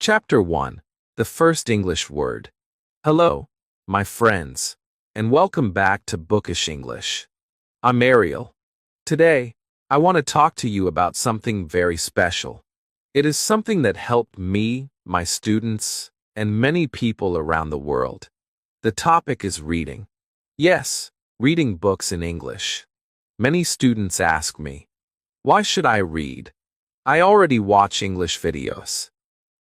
Chapter 1. The First English Word. Hello, my friends, and welcome back to Bookish English. I'm Ariel. Today, I want to talk to you about something very special. It is something that helped me, my students, and many people around the world. The topic is reading. Yes, reading books in English. Many students ask me, why should I read? I already watch English videos.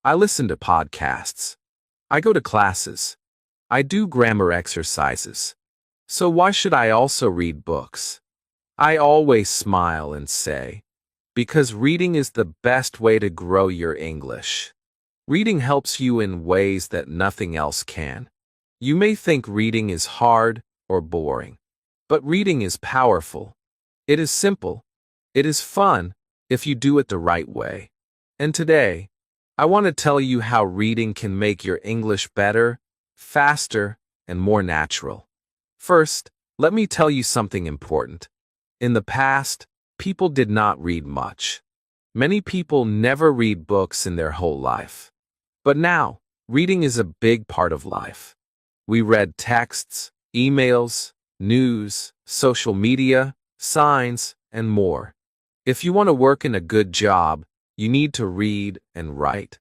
I listen to podcasts. I go to classes. I do grammar exercises. So why should I also read books? I always smile and say, because reading is the best way to grow your English. Reading helps you in ways that nothing else can. You may think reading is hard or boring, but reading is powerful. It is simple. It is fun if you do it the right way. And today, I want to tell you how reading can make your English better, faster, and more natural. First, let me tell you something important. In the past, people did not read much. Many people never read books in their whole life. But now, reading is a big part of life. We read texts, emails, news, social media, signs, and more. If you want to work in a good job, you need to read and write.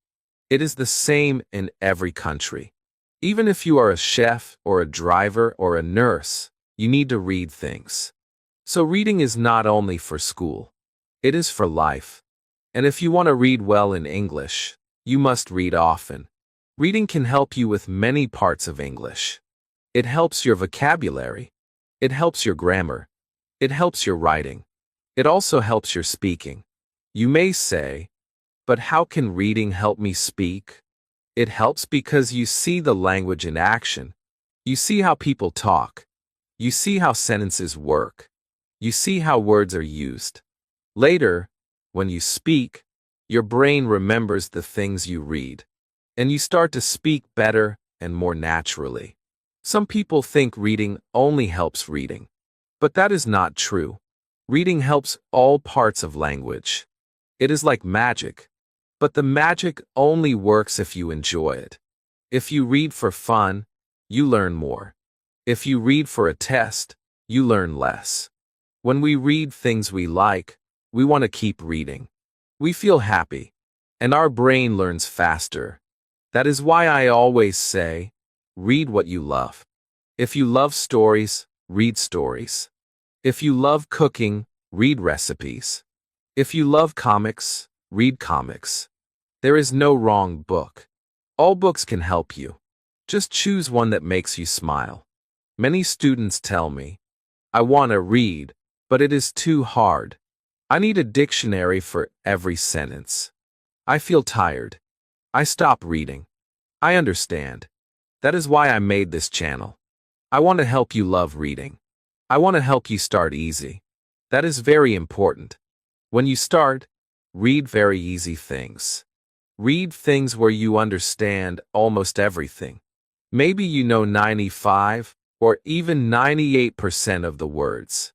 It is the same in every country. Even if you are a chef or a driver or a nurse, you need to read things. So reading is not only for school. It is for life. And if you want to read well in English, you must read often. Reading can help you with many parts of English. It helps your vocabulary. It helps your grammar. It helps your writing. It also helps your speaking. You may say, but how can reading help me speak? It helps because you see the language in action. You see how people talk. You see how sentences work. You see how words are used. Later, when you speak, your brain remembers the things you read, and you start to speak better and more naturally. Some people think reading only helps reading, but that is not true. Reading helps all parts of language. It is like magic, but the magic only works if you enjoy it. If you read for fun, you learn more. If you read for a test, you learn less. When we read things we like, we want to keep reading. We feel happy, and our brain learns faster. That is why I always say, read what you love. If you love stories, read stories. If you love cooking, read recipes. If you love comics, read comics. There is no wrong book. All books can help you. Just choose one that makes you smile. Many students tell me, I want to read, but it is too hard. I need a dictionary for every sentence. I feel tired. I stop reading. I understand. That is why I made this channel. I want to help you love reading. I want to help you start easy. That is very important. When you start, read very easy things. Read things where you understand almost everything. Maybe you know 95 or even 98% of the words.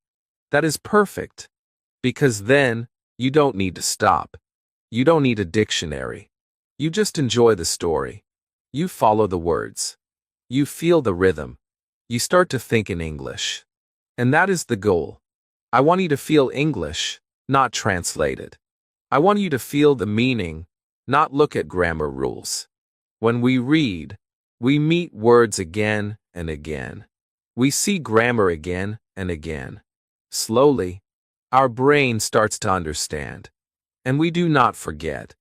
That is perfect, because then you don't need to stop. You don't need a dictionary. You just enjoy the story. You follow the words. You feel the rhythm. You start to think in English. And that is the goal. I want you to feel English, not translate it. I want you to feel the meaning, not look at grammar rules. When we read, we meet words again and again. We see grammar again and again. Slowly, our brain starts to understand. And we do not forget.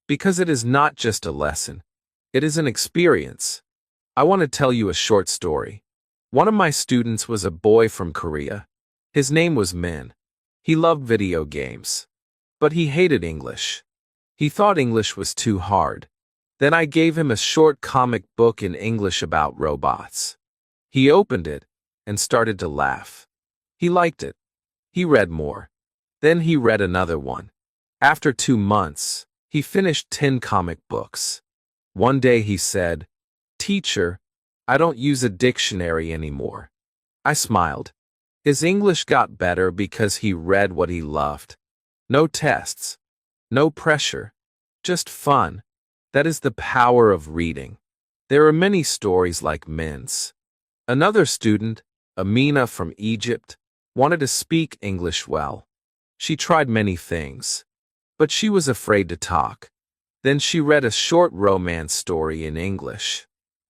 Because it is not just a lesson. It is an experience. I want to tell you a short story. One of my students was a boy from Korea. His name was Min. He loved video games. But he hated English. He thought English was too hard. Then I gave him a short comic book in English about robots. He opened it and started to laugh. He liked it. He read more. Then he read another one. After 2 months, he finished 10 comic books. One day he said, "Teacher, I don't use a dictionary anymore." I smiled. His English got better because he read what he loved. No tests. No pressure. Just fun. That is the power of reading. There are many stories like Min's. Another student, Amina from Egypt, wanted to speak English well. She tried many things, but she was afraid to talk. Then she read a short romance story in English.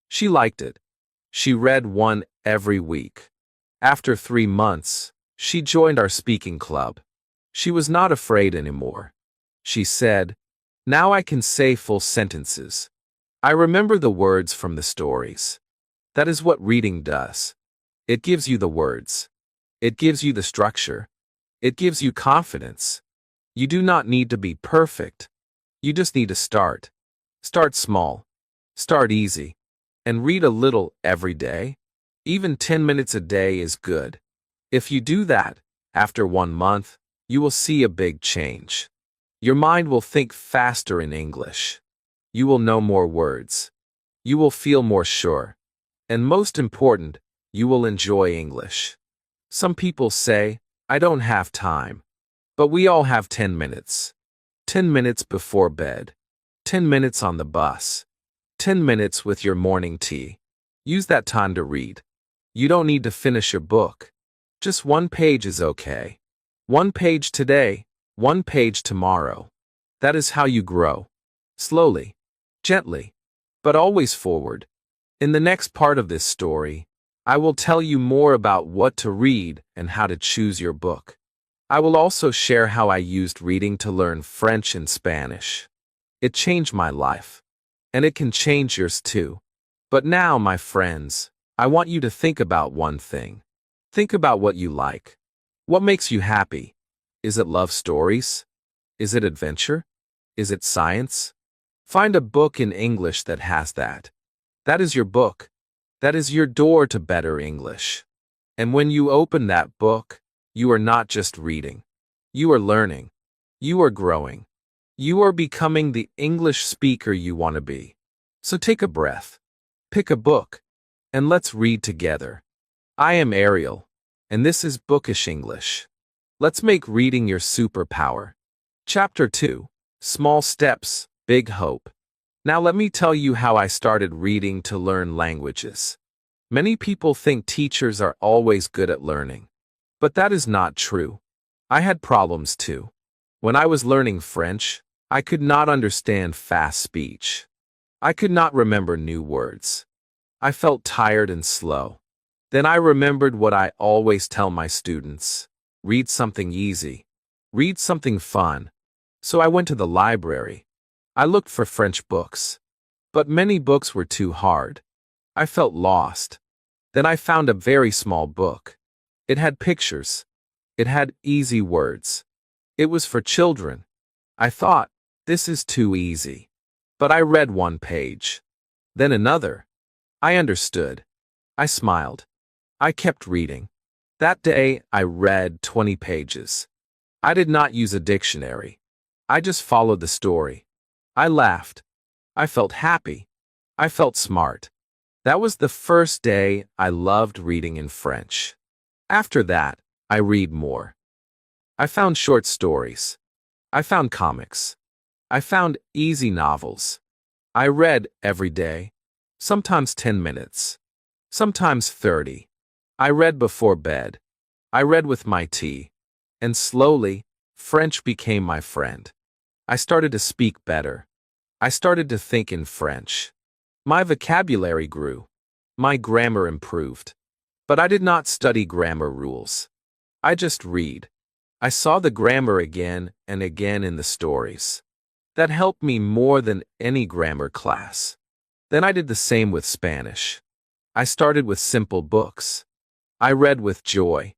She liked it. She read one every week. After 3 months, she joined our speaking club. She was not afraid anymore. She said, "Now I can say full sentences. I remember the words from the stories." That is what reading does. It gives you the words. It gives you the structure. It gives you confidence. You do not need to be perfect. You just need to start. Start small. Start easy. And read a little every day. Even 10 minutes a day is good. If you do that, after 1 month, you will see a big change. Your mind will think faster in English. You will know more words. You will feel more sure. And most important, you will enjoy English. Some people say, "I don't have time." But we all have 10 minutes. 10 minutes before bed. 10 minutes on the bus. 10 minutes with your morning tea. Use that time to read. You don't need to finish your book. Just 1 page is okay. 1 page today, 1 page tomorrow. That is how you grow. Slowly, gently, but always forward. In the next part of this story, I will tell you more about what to read and how to choose your book. I will also share how I used reading to learn French and Spanish. It changed my life. And it can change yours too. But now, my friends, I want you to think about one thing. Think about what you like. What makes you happy? Is it love stories? Is it adventure? Is it science? Find a book in English that has that. That is your book. That is your door to better English. And when you open that book, you are not just reading. You are learning. You are growing. You are becoming the English speaker you want to be. So take a breath, pick a book, and let's read together. I am Ariel, and this is Bookish English. Let's make reading your superpower. Chapter 2, Small Steps, Big Hope. Now let me tell you how I started reading to learn languages. Many people think teachers are always good at learning. But that is not true. I had problems too. When I was learning French, I could not understand fast speech. I could not remember new words. I felt tired and slow. Then I remembered what I always tell my students. Read something easy. Read something fun. So I went to the library. I looked for French books. But many books were too hard. I felt lost. Then I found a very small book. It had pictures. It had easy words. It was for children. I thought, this is too easy. But I read 1 page. Then another. I understood. I smiled. I kept reading. That day, I read 20 pages. I did not use a dictionary. I just followed the story. I laughed. I felt happy. I felt smart. That was the first day I loved reading in French. After that, I read more. I found short stories. I found comics. I found easy novels. I read every day, sometimes 10 minutes, sometimes 30. I read before bed. I read with my tea. And slowly, French became my friend. I started to speak better. I started to think in French. My vocabulary grew. My grammar improved. But I did not study grammar rules. I just read. I saw the grammar again and again in the stories. That helped me more than any grammar class. Then I did the same with Spanish. I started with simple books. I read with joy.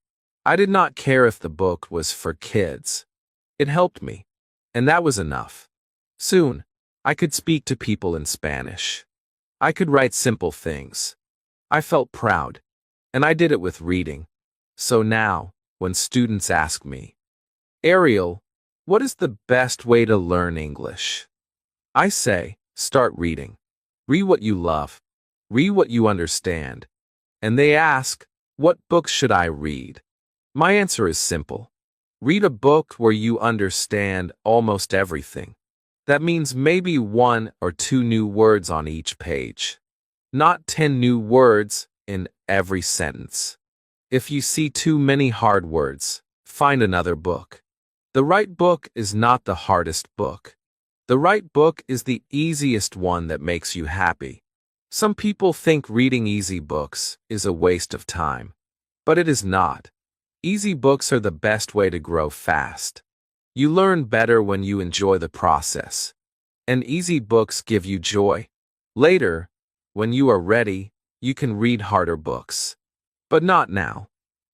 I did not care if the book was for kids. It helped me. And that was enough. Soon, I could speak to people in Spanish. I could write simple things. I felt proud. And I did it with reading. So now, when students ask me, "Ariel, what is the best way to learn English?" I say, start reading. Read what you love. Read what you understand. And they ask, what books should I read? My answer is simple. Read a book where you understand almost everything. That means maybe 1 or 2 new words on each page. Not 10 new words in every sentence. If you see too many hard words, find another book. The right book is not the hardest book. The right book is the easiest one that makes you happy. Some people think reading easy books is a waste of time. But it is not. Easy books are the best way to grow fast. You learn better when you enjoy the process. And easy books give you joy. Later, when you are ready, you can read harder books. But not now.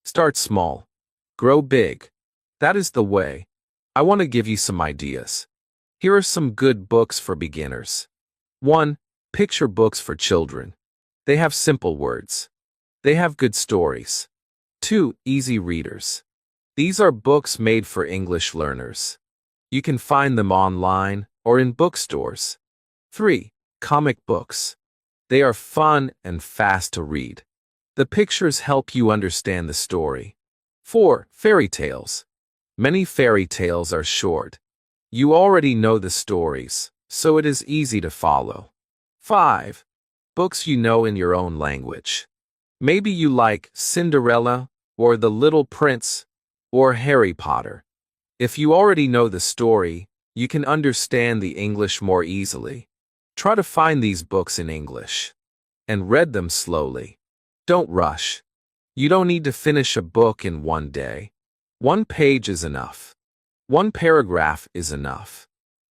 Start small. Grow big. That is the way. I want to give you some ideas. Here are some good books for beginners. 1. Picture books for children. They have simple words. They have good stories. 2. Easy readers. These are books made for English learners. You can find them online or in bookstores. 3. Comic books. They are fun and fast to read. The pictures help you understand the story. 4. Fairy tales. Many fairy tales are short. You already know the stories, so it is easy to follow. 5. Books you know in your own language. Maybe you like Cinderella, or The Little Prince, or Harry Potter. If you already know the story, you can understand the English more easily. Try to find these books in English. And read them slowly. Don't rush. You don't need to finish a book in one day. 1 page is enough. 1 paragraph is enough.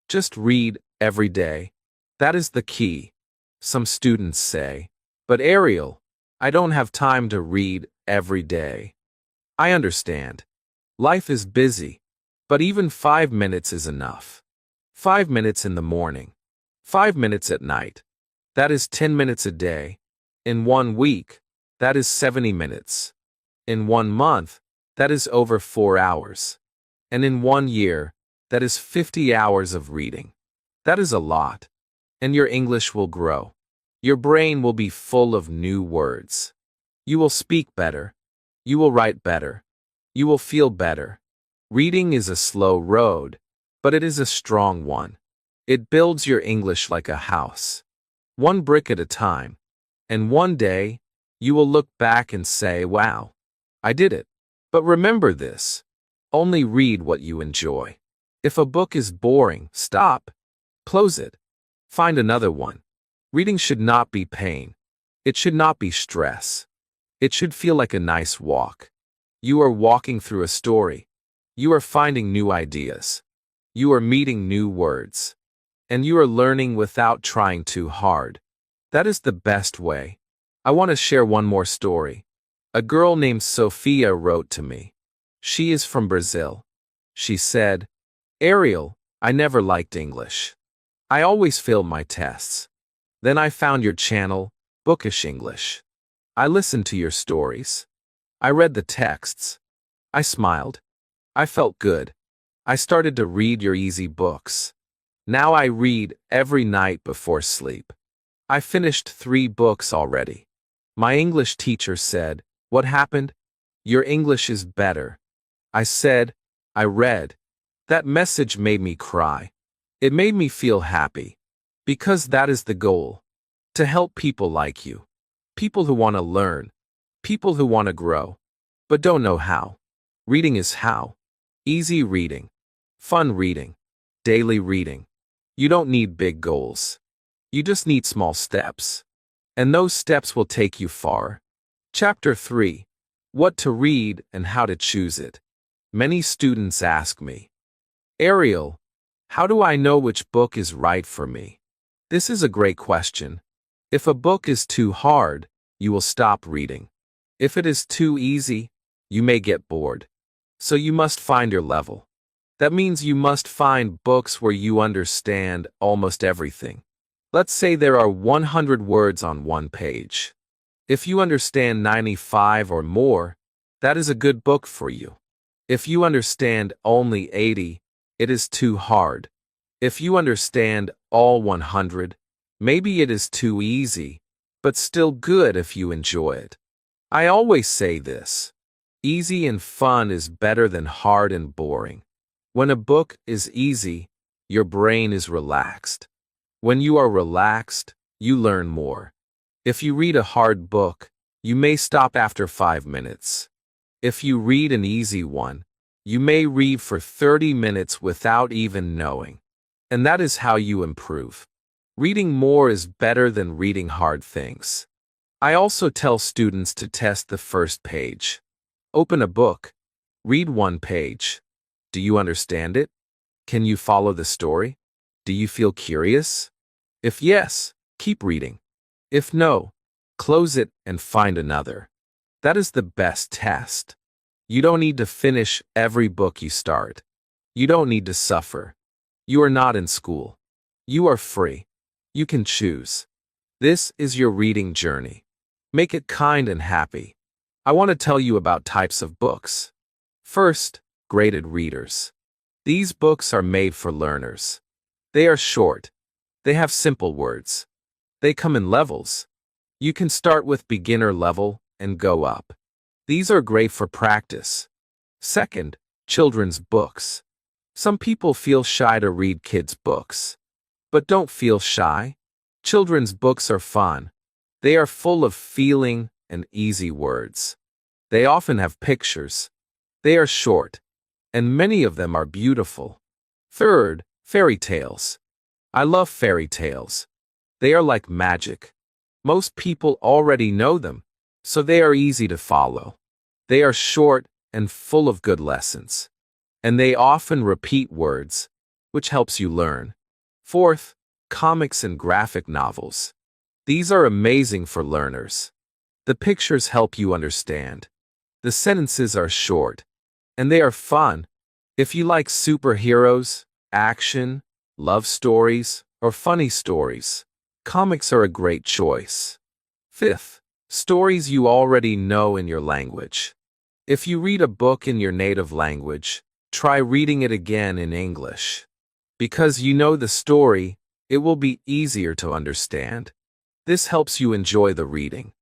Just read every day. That is the key. Some students say, "But Ariel, I don't have time to read every day." I understand. Life is busy, but even 5 minutes is enough. 5 minutes in the morning. 5 minutes at night. That is 10 minutes a day. In 1 week, that is 70 minutes. In 1 month, that is over 4 hours. And in 1 year, that is 50 hours of reading. That is a lot. And your English will grow. Your brain will be full of new words. You will speak better. You will write better. You will feel better. Reading is a slow road, but it is a strong one. It builds your English like a house. 1 brick at a time. And one day, you will look back and say, "Wow, I did it." But remember this. Only read what you enjoy. If a book is boring, stop. Close it. Find another one. Reading should not be pain. It should not be stress. It should feel like a nice walk. You are walking through a story. You are finding new ideas. You are meeting new words. And you are learning without trying too hard. That is the best way. I want to share one more story. A girl named Sophia wrote to me. She is from Brazil. She said, "Ariel, I never liked English. I always failed my tests. Then I found your channel, Bookish English. I listened to your stories. I read the texts. I smiled. I felt good. I started to read your easy books. Now I read every night before sleep. I finished 3 books already. My English teacher said, 'What happened? Your English is better.' I said, 'I read.' That message made me cry. It made me feel happy. Because that is the goal. To help people like you. People who want to learn. People who want to grow. But don't know how. Reading is how. Easy reading. Fun reading. Daily reading. You don't need big goals. You just need small steps. And those steps will take you far. Chapter 3. What to read and how to choose it. Many students ask me, "Ariel, how do I know which book is right for me?" This is a great question. If a book is too hard, you will stop reading. If it is too easy, you may get bored. So you must find your level. That means you must find books where you understand almost everything. Let's say there are 100 words on 1 page. If you understand 95 or more, that is a good book for you. If you understand only 80, it is too hard. If you understand all 100, maybe it is too easy, but still good if you enjoy it. I always say this. Easy and fun is better than hard and boring. When a book is easy, Your brain is relaxed. When you are relaxed, you learn more. If you read a hard book, you may stop after 5 minutes. If you read an easy one, you may read for 30 minutes without even knowing. And that is how you improve. Reading more is better than reading hard things. I also tell students to test the first page. Open a book. Read one page. Do you understand it? Can you follow the story? Do you feel curious? If yes, keep reading. If no, close it and find another. That is the best test. You don't need to finish every book you start. You don't need to suffer. You are not in school. You are free. You can choose. This is your reading journey. Make it kind and happy. I want to tell you about types of books. First, graded readers. These books are made for learners. They are short. They have simple words. They come in levels. You can start with beginner level and go up. These are great for practice. Second, children's books. Some people feel shy to read kids' books. But don't feel shy. Children's books are fun. They are full of feeling and easy words. They often have pictures. They are short, and many of them are beautiful. Third, fairy tales. I love fairy tales. They are like magic. Most people already know them, so they are easy to follow. They are short and full of good lessons. And they often repeat words, which helps you learn. Fourth, comics and graphic novels. These are amazing for learners. The pictures help you understand. The sentences are short, and they are fun. If you like superheroes, action, love stories, or funny stories, comics are a great choice. Fifth, stories you already know in your language. If you read a book in your native language, try reading it again in English. Because you know the story, it will be easier to understand. This helps you enjoy the reading.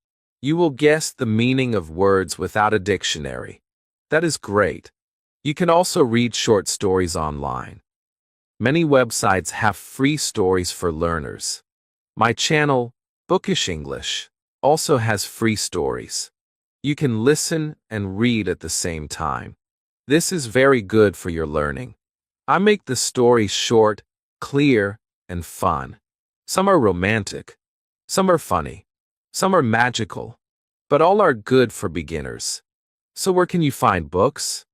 You will guess the meaning of words without a dictionary. That is great. You can also read short stories online. Many websites have free stories for learners. My channel, Bookish English, also has free stories. You can listen and read at the same time. This is very good for your learning. I make the stories short, clear, and fun. Some are romantic. Some are funny. Some are magical. But all are good for beginners. So where can you find books?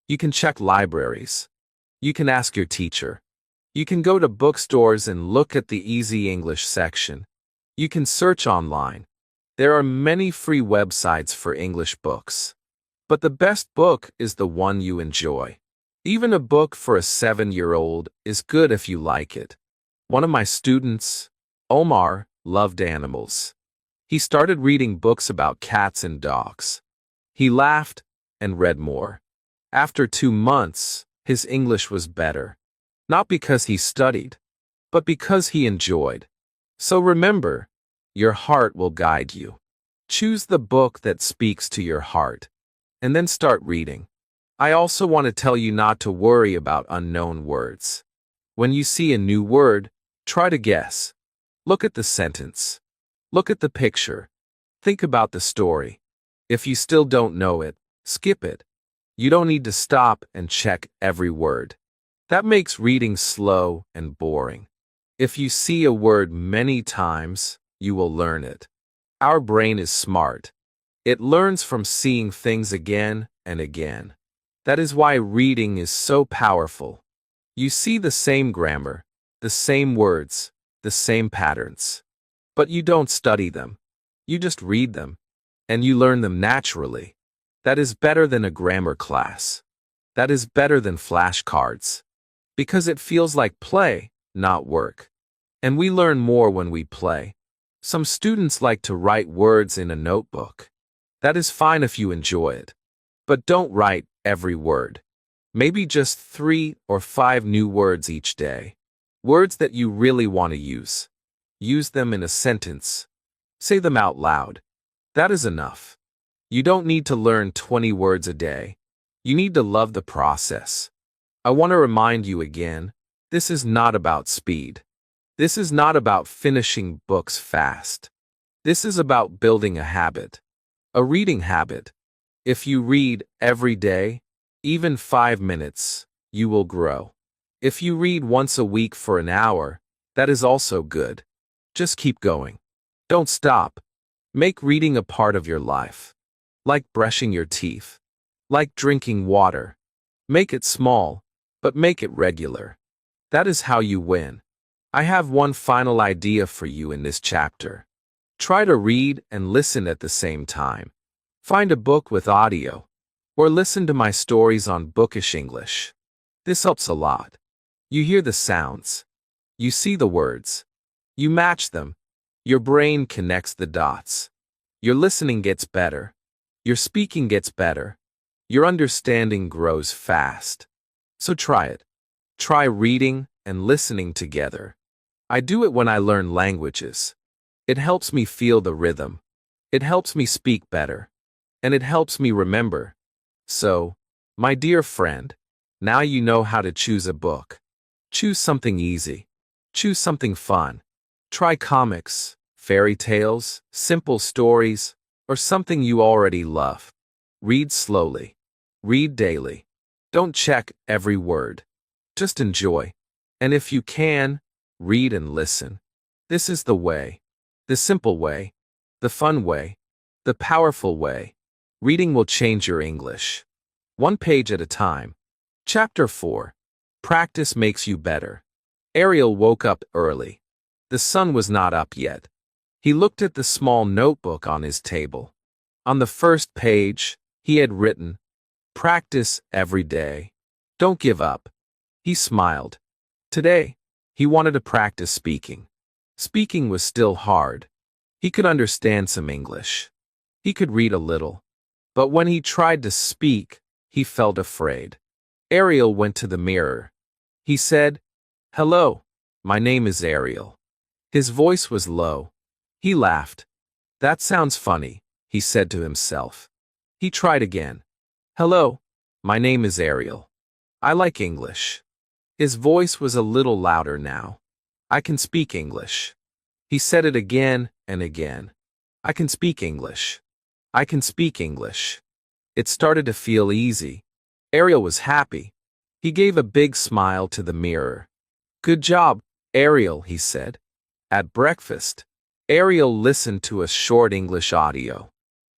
You can check libraries. You can ask your teacher. You can go to bookstores and look at the Easy English section. You can search online. There are many free websites for English books. But the best book is the one you enjoy. Even a book for a 7-year-old is good if you like it. One of my students, Omar, loved animals. He started reading books about cats and dogs. He laughed and read more. After 2 months, his English was better. Not because he studied, but because he enjoyed. So remember, your heart will guide you. Choose the book that speaks to your heart, and then start reading. I also want to tell you not to worry about unknown words. When you see a new word, try to guess. Look at the sentence. Look at the picture. Think about the story. If you still don't know it, skip it. You don't need to stop and check every word. That makes reading slow and boring. If you see a word many times, you will learn it. Our brain is smart. It learns from seeing things again and again. That is why reading is so powerful. You see the same grammar, the same words, the same patterns. But you don't study them. You just read them. And you learn them naturally. That is better than a grammar class. That is better than flashcards. Because it feels like play, not work. And we learn more when we play. Some students like to write words in a notebook. That is fine if you enjoy it. But don't write every word. Maybe just 3 or 5 new words each day. Words that you really want to use. Use them in a sentence. Say them out loud. That is enough. You don't need to learn 20 words a day. You need to love the process. I want to remind you again, This is not about speed. This is not about finishing books fast. This is about building a habit, a reading habit. If you read every day, even 5 minutes, you will grow. If you read once a week for an hour, that is also good. Just keep going. Don't stop. Make reading a part of your life. Like brushing your teeth. Like drinking water. Make it small, but make it regular. That is how you win. I have one final idea for you in this chapter. Try to read and listen at the same time. Find a book with audio, or listen to my stories on Bookish English. This helps a lot. You hear the sounds. You see the words. You match them. Your brain connects the dots. Your listening gets better. Your speaking gets better. Your understanding grows fast. So try it. Try reading and listening together. I do it when I learn languages. It helps me feel the rhythm. It helps me speak better. And it helps me remember. So, my dear friend, now you know how to choose a book. Choose something easy. Choose something fun. Try comics, fairy tales, simple stories, or something you already love. Read slowly. Read daily. Don't check every word. Just enjoy. And if you can, read and listen. This is the way. The simple way. The fun way. The powerful way. Reading will change your English. One page at a time. Chapter 4. Practice makes you better. Ariel woke up early. The sun was not up yet. He looked at the small notebook on his table. On the first page, he had written, "Practice every day. Don't give up." He smiled. Today, he wanted to practice speaking. Speaking was still hard. He could understand some English. He could read a little. But when he tried to speak, he felt afraid. Ariel went to the mirror. He said, "Hello, my name is Ariel." His voice was low. He laughed. "That sounds funny," he said to himself. He tried again. "Hello, my name is Ariel. I like English." His voice was a little louder now. "I can speak English." He said it again and again. "I can speak English. I can speak English." It started to feel easy. Ariel was happy. He gave a big smile to the mirror. "Good job, Ariel," he said. At breakfast, Ariel listened to a short English audio.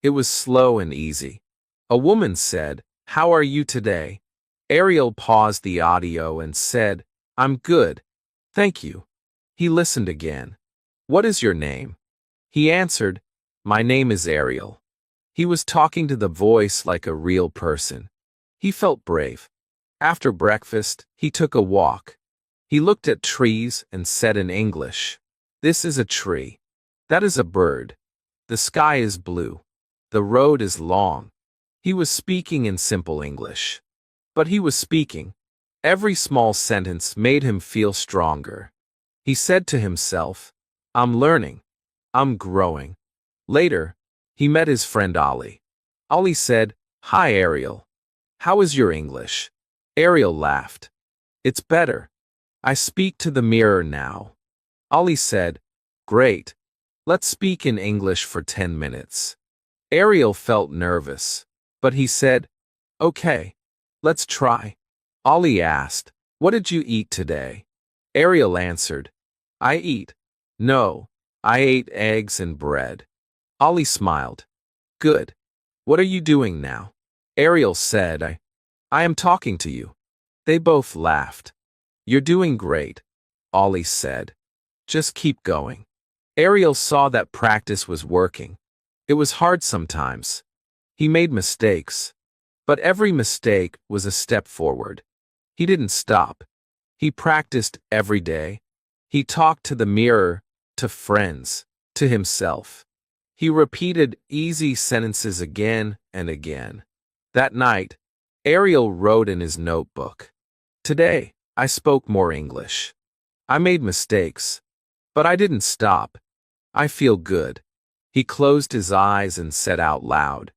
It was slow and easy. A woman said, "How are you today?" Ariel paused the audio and said, "I'm good. Thank you." He listened again. "What is your name?" He answered, "My name is Ariel." He was talking to the voice like a real person. He felt brave. After breakfast, he took a walk. He looked at trees and said in English, "This is a tree. That is a bird. The sky is blue. The road is long." He was speaking in simple English. But he was speaking. Every small sentence made him feel stronger. He said to himself, "I'm learning. I'm growing." Later, he met his friend Ollie. Ollie said, "Hi, Ariel. How is your English?" Ariel laughed. "It's better. I speak to the mirror now." Ollie said, "Great. Let's speak in English for 10 minutes. Ariel felt nervous, but he said, "Okay, let's try." Ollie asked, "What did you eat today?" Ariel answered, "I eat. No, I ate eggs and bread." Ollie smiled. "Good. What are you doing now?" Ariel said, I am talking to you." They both laughed. "You're doing great," Ollie said. "Just keep going." Ariel saw that practice was working. It was hard sometimes. He made mistakes. But every mistake was a step forward. He didn't stop. He practiced every day. He talked to the mirror, to friends, to himself. He repeated easy sentences again and again. That night, Ariel wrote in his notebook, "Today, I spoke more English. I made mistakes, but I didn't stop. I feel good." He closed his eyes and said out loud,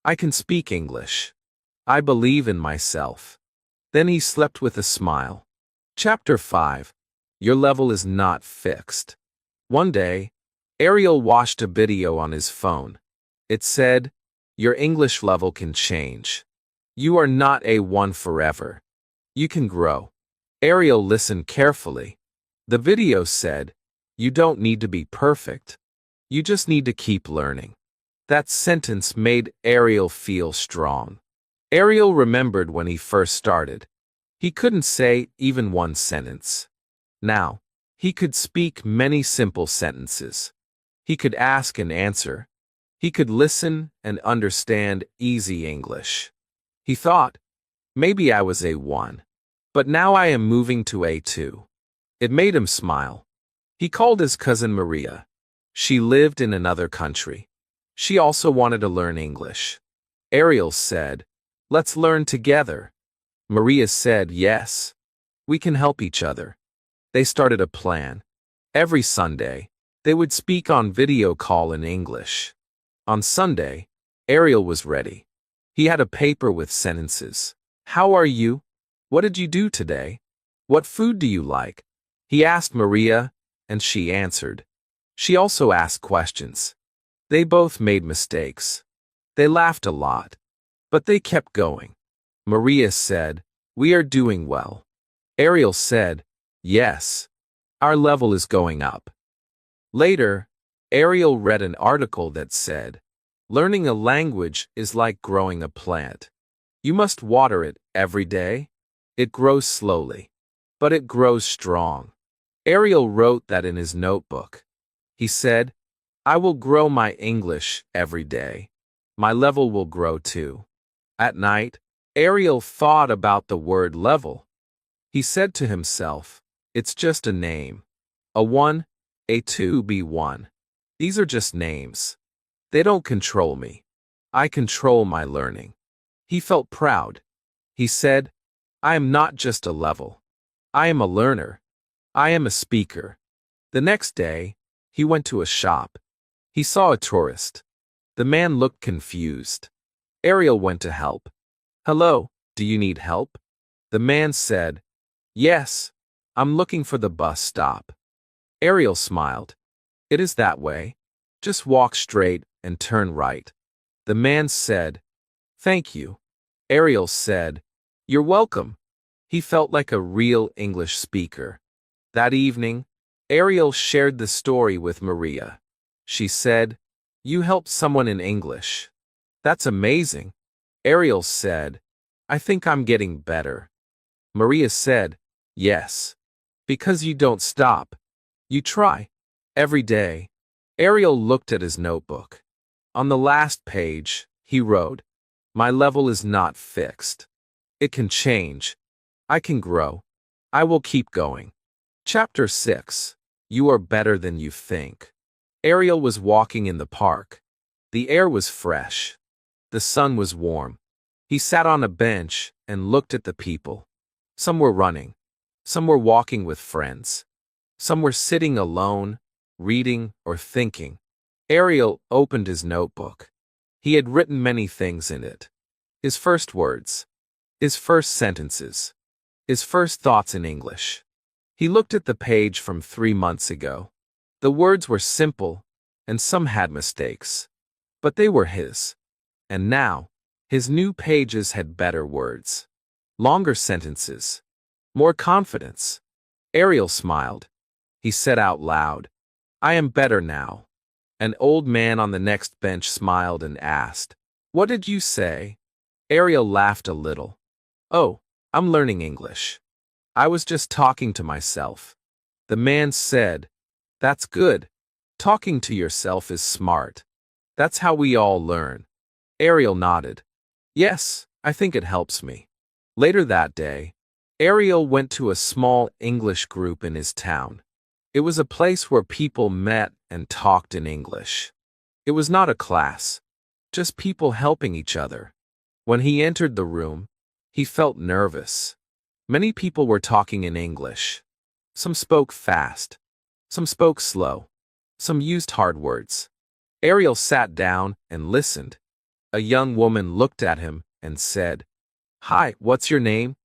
"I can speak English. I believe in myself." Then he slept with a smile. Chapter 5. Your level is not fixed. One day, Ariel watched a video on his phone. It said, "Your English level can change. You are not A1 forever. You can grow." Ariel listened carefully. The video said, "You don't need to be perfect. You just need to keep learning." That sentence made Ariel feel strong. Ariel remembered when he first started. He couldn't say even one sentence. Now, he could speak many simple sentences. He could ask and answer. He could listen and understand easy English. He thought, maybe I was A1, but now I am moving to A2. It made him smile. He called his cousin Maria. She lived in another country. She also wanted to learn English. Ariel said, "Let's learn together." Maria said, "Yes. We can help each other." They started a plan. Every Sunday, they would speak on video call in English. On Sunday, Ariel was ready. He had a paper with sentences. "How are you? What did you do today? What food do you like?" He asked Maria, and she answered. She also asked questions. They both made mistakes. They laughed a lot, but they kept going. Maria said, "We are doing well." Ariel said, "Yes. Our level is going up." Later, Ariel read an article that said, "Learning a language is like growing a plant. You must water it every day. It grows slowly, but it grows strong." Ariel wrote that in his notebook. He said, "I will grow my English every day. My level will grow too." At night, Ariel thought about the word level. He said to himself, "It's just a name. A1, A2, B1. These are just names. They don't control me. I control my learning." He felt proud. He said, "I am not just a level. I am a learner. I am a speaker." The next day, he went to a shop. He saw a tourist. The man looked confused. Ariel went to help. "Hello, do you need help?" The man said, "Yes, I'm looking for the bus stop." Ariel smiled. "It is that way. Just walk straight and turn right." The man said, "Thank you." Ariel said, "You're welcome." He felt like a real English speaker. That evening, Ariel shared the story with Maria. She said, "You helped someone in English. That's amazing." Ariel said, "I think I'm getting better." Maria said, "Yes. Because you don't stop. You try. Every day." Ariel looked at his notebook. On the last page, he wrote, "My level is not fixed. It can change. I can grow. I will keep going." Chapter 6. You are better than you think. Ariel was walking in the park. The air was fresh. The sun was warm. He sat on a bench and looked at the people. Some were running. Some were walking with friends. Some were sitting alone, reading or thinking. Ariel opened his notebook. He had written many things in it. His first words. His first sentences. His first thoughts in English. He looked at the page from 3 months ago. The words were simple, and some had mistakes. But they were his. And now, his new pages had better words. Longer sentences. More confidence. Ariel smiled. He said out loud, "I am better now." An old man on the next bench smiled and asked, "What did you say?" Ariel laughed a little. "Oh, I'm learning English. I was just talking to myself." The man said, "That's good. Talking to yourself is smart. That's how we all learn." Ariel nodded. "Yes, I think it helps me." Later that day, Ariel went to a small English group in his town. It was a place where people met and talked in English. It was not a class, just people helping each other. When he entered the room, he felt nervous. Many people were talking in English. Some spoke fast. Some spoke slow. Some used hard words. Ariel sat down and listened. A young woman looked at him and said, "Hi, what's your name?"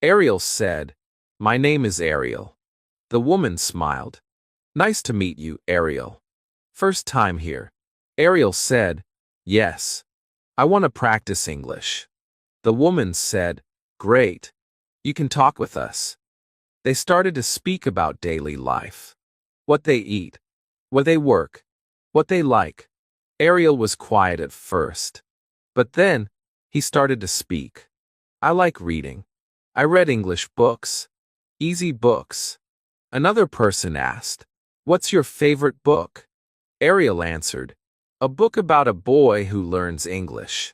Ariel said, My name is Ariel. The woman smiled. Nice to meet you, Ariel. First time here. Ariel said, Yes. I want to practice English. The woman said, Great. You can talk with us. They started to speak about daily life. What they eat. What they work. What they like. Ariel was quiet at first. But then, he started to speak. I like reading. I read English books. Easy books. Another person asked, What's your favorite book? Ariel answered, A book about a boy who learns English.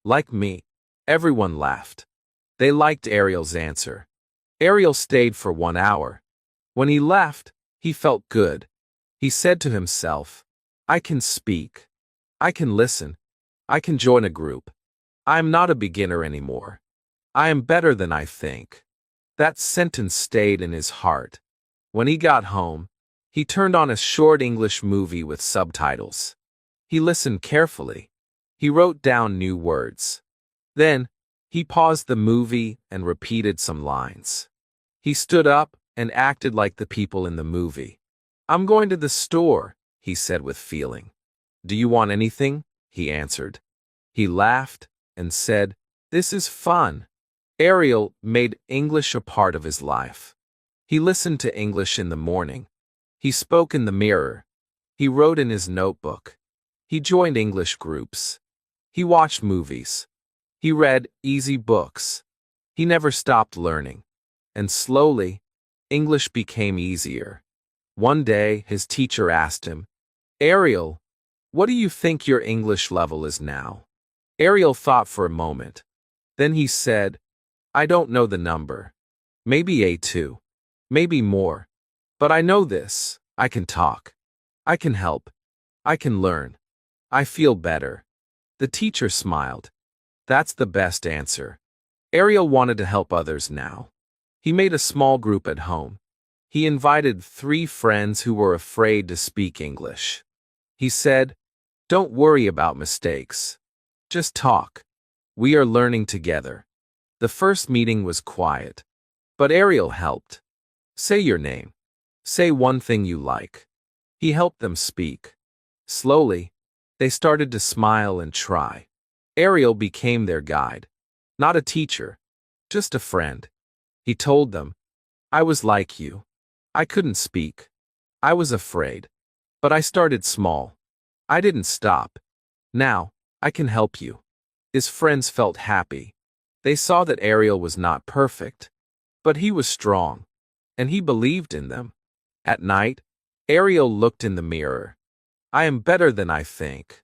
Like me. Everyone laughed. They liked Ariel's answer. Ariel stayed for 1 hour. When he left, he felt good. He said to himself, I can speak. I can listen. I can join a group. I am not a beginner anymore. I am better than I think. That sentence stayed in his heart. When he got home, he turned on a short English movie with subtitles. He listened carefully. He wrote down new words. Then, he paused the movie and repeated some lines. He stood up and acted like the people in the movie. I'm going to the store, he said with feeling. Do you want anything? He answered. He laughed and said, This is fun. Ariel made English a part of his life. He listened to English in the morning. He spoke in the mirror. He wrote in his notebook. He joined English groups. He watched movies. He read easy books. He never stopped learning. And slowly, English became easier. One day, his teacher asked him, Ariel, what do you think your English level is now? Ariel thought for a moment. Then he said, I don't know the number. Maybe A2. Maybe more. But I know this. I can talk. I can help. I can learn. I feel better. The teacher smiled. That's the best answer. Ariel wanted to help others now. He made a small group at home. He invited 3 friends who were afraid to speak English. He said, Don't worry about mistakes. Just talk. We are learning together. The first meeting was quiet. But Ariel helped. Say your name. Say one thing you like. He helped them speak. Slowly, they started to smile and try. Ariel became their guide. Not a teacher, just a friend. He told them, I was like you. I couldn't speak. I was afraid. But I started small. I didn't stop. Now, I can help you. His friends felt happy. They saw that Ariel was not perfect, but he was strong, and he believed in them. At night, Ariel looked in the mirror. I am better than I think.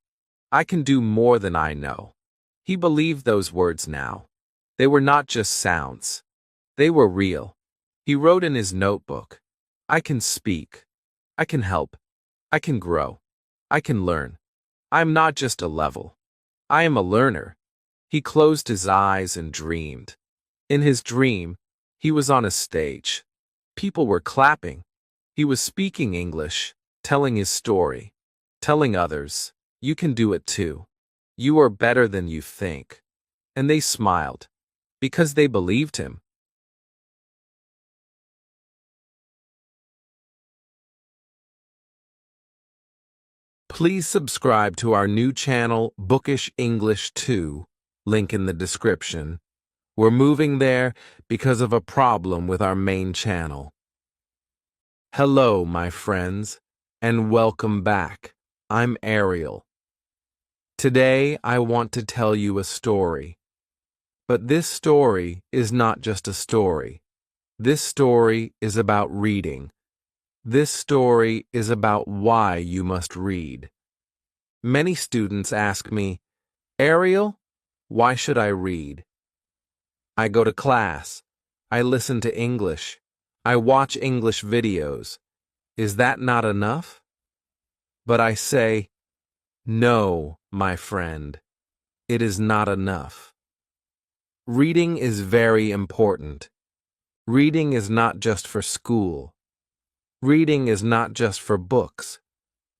I can do more than I know. He believed those words now. They were not just sounds. They were real. He wrote in his notebook, I can speak. I can help. I can grow. I can learn. I am not just a level. I am a learner. He closed his eyes and dreamed. In his dream, he was on a stage. People were clapping. He was speaking English, telling his story, telling others, you can do it too. You are better than you think. And they smiled, because they believed him. Please subscribe to our new channel, Bookish English 2, link in the description. We're moving there because of a problem with our main channel. Hello, my friends, and welcome back. I'm Ariel. Today, I want to tell you a story. But this story is not just a story. This story is about reading. This story is about why you must read. Many students ask me, Ariel, why should I read? I go to class. I listen to English. I watch English videos. Is that not enough? But I say, no, my friend. It is not enough. Reading is very important. Reading is not just for school. Reading is not just for books.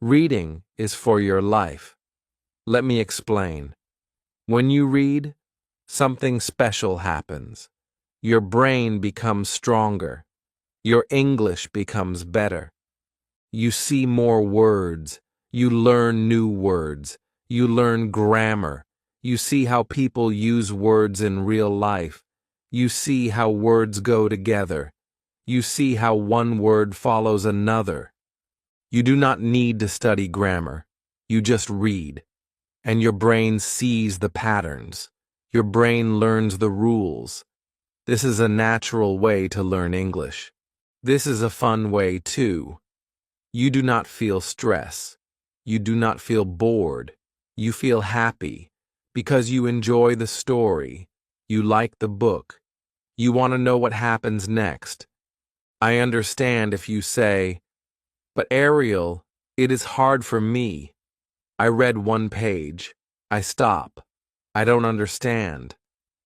Reading is for your life. Let me explain. When you read, something special happens. Your brain becomes stronger. Your English becomes better. You see more words. You learn new words. You learn grammar. You see how people use words in real life. You see how words go together. You see how one word follows another. You do not need to study grammar. You just read. And your brain sees the patterns. Your brain learns the rules. This is a natural way to learn English. This is a fun way too. You do not feel stress. You do not feel bored. You feel happy because you enjoy the story. You like the book. You want to know what happens next. I understand if you say, "But Ariel, it is hard for me. I read one page. I stop. I don't understand.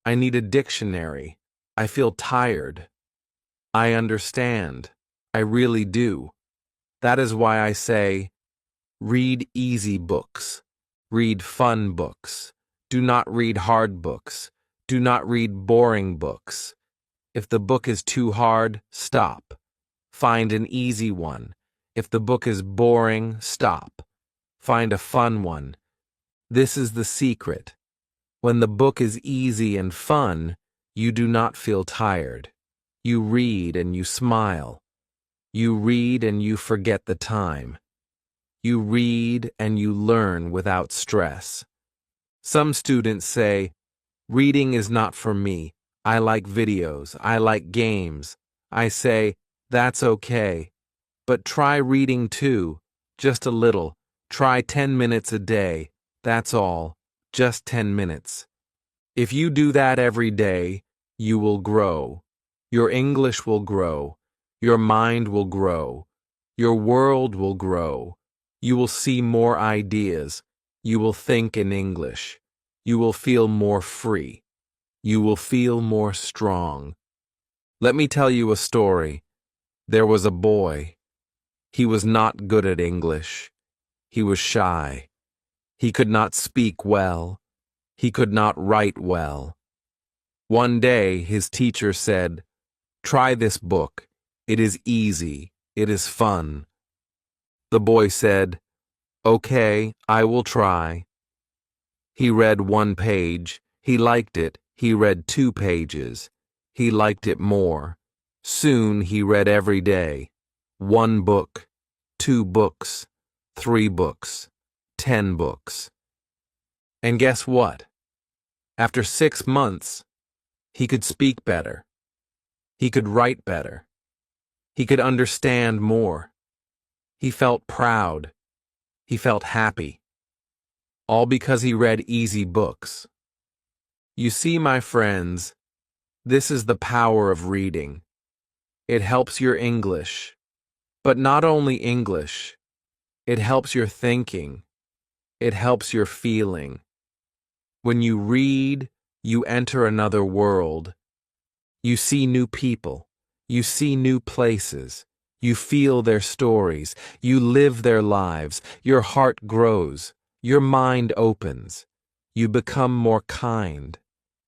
I need a dictionary. I feel tired." I understand. I really do. That is why I say, read easy books. Read fun books. Do not read hard books. Do not read boring books. If the book is too hard, stop. Find an easy one. If the book is boring, stop. Find a fun one. This is the secret. When the book is easy and fun, you do not feel tired. You read and you smile. You read and you forget the time. You read and you learn without stress. Some students say, "Reading is not for me. I like videos. I like games." I say, "That's okay. But try reading too. Just a little. Try 10 minutes a day. That's all. Just 10 minutes. If you do that every day, you will grow. Your English will grow. Your mind will grow. Your world will grow. You will see more ideas. You will think in English. You will feel more free. You will feel more strong. Let me tell you a story. There was a boy. He was not good at English. He was shy. He could not speak well. He could not write well. One day, his teacher said, "Try this book. It is easy. It is fun." The boy said, "Okay, I will try." He read one page. He liked it. He read 2 pages. He liked it more. Soon he read every day. 1 book, 2 books, 3 books, 10 books. And guess what? After 6 months, he could speak better. He could write better. He could understand more. He felt proud. He felt happy. All because he read easy books. You see, my friends, this is the power of reading. It helps your English. But not only English. It helps your thinking. It helps your feeling. When you read, you enter another world. You see new people. You see new places. You feel their stories. You live their lives. Your heart grows. Your mind opens. You become more kind.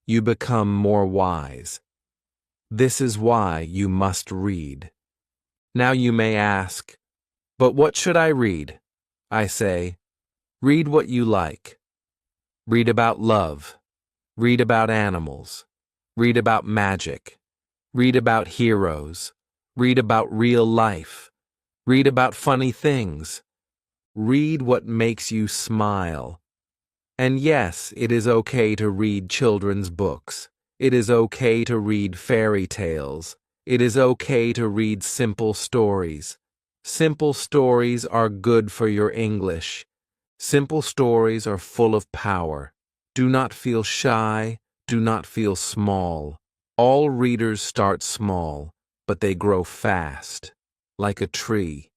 You become more wise. This is why you must read. Now you may ask, "But what should I read?" I say, read what you like. Read about love. Read about animals. Read about magic. Read about heroes. Read about real life. Read about funny things. Read what makes you smile. And yes, it is okay to read children's books. It is okay to read fairy tales. It is okay to read simple stories. Simple stories are good for your English. Simple stories are full of power. Do not feel shy. Do not feel small. All readers start small, but they grow fast, like a tree.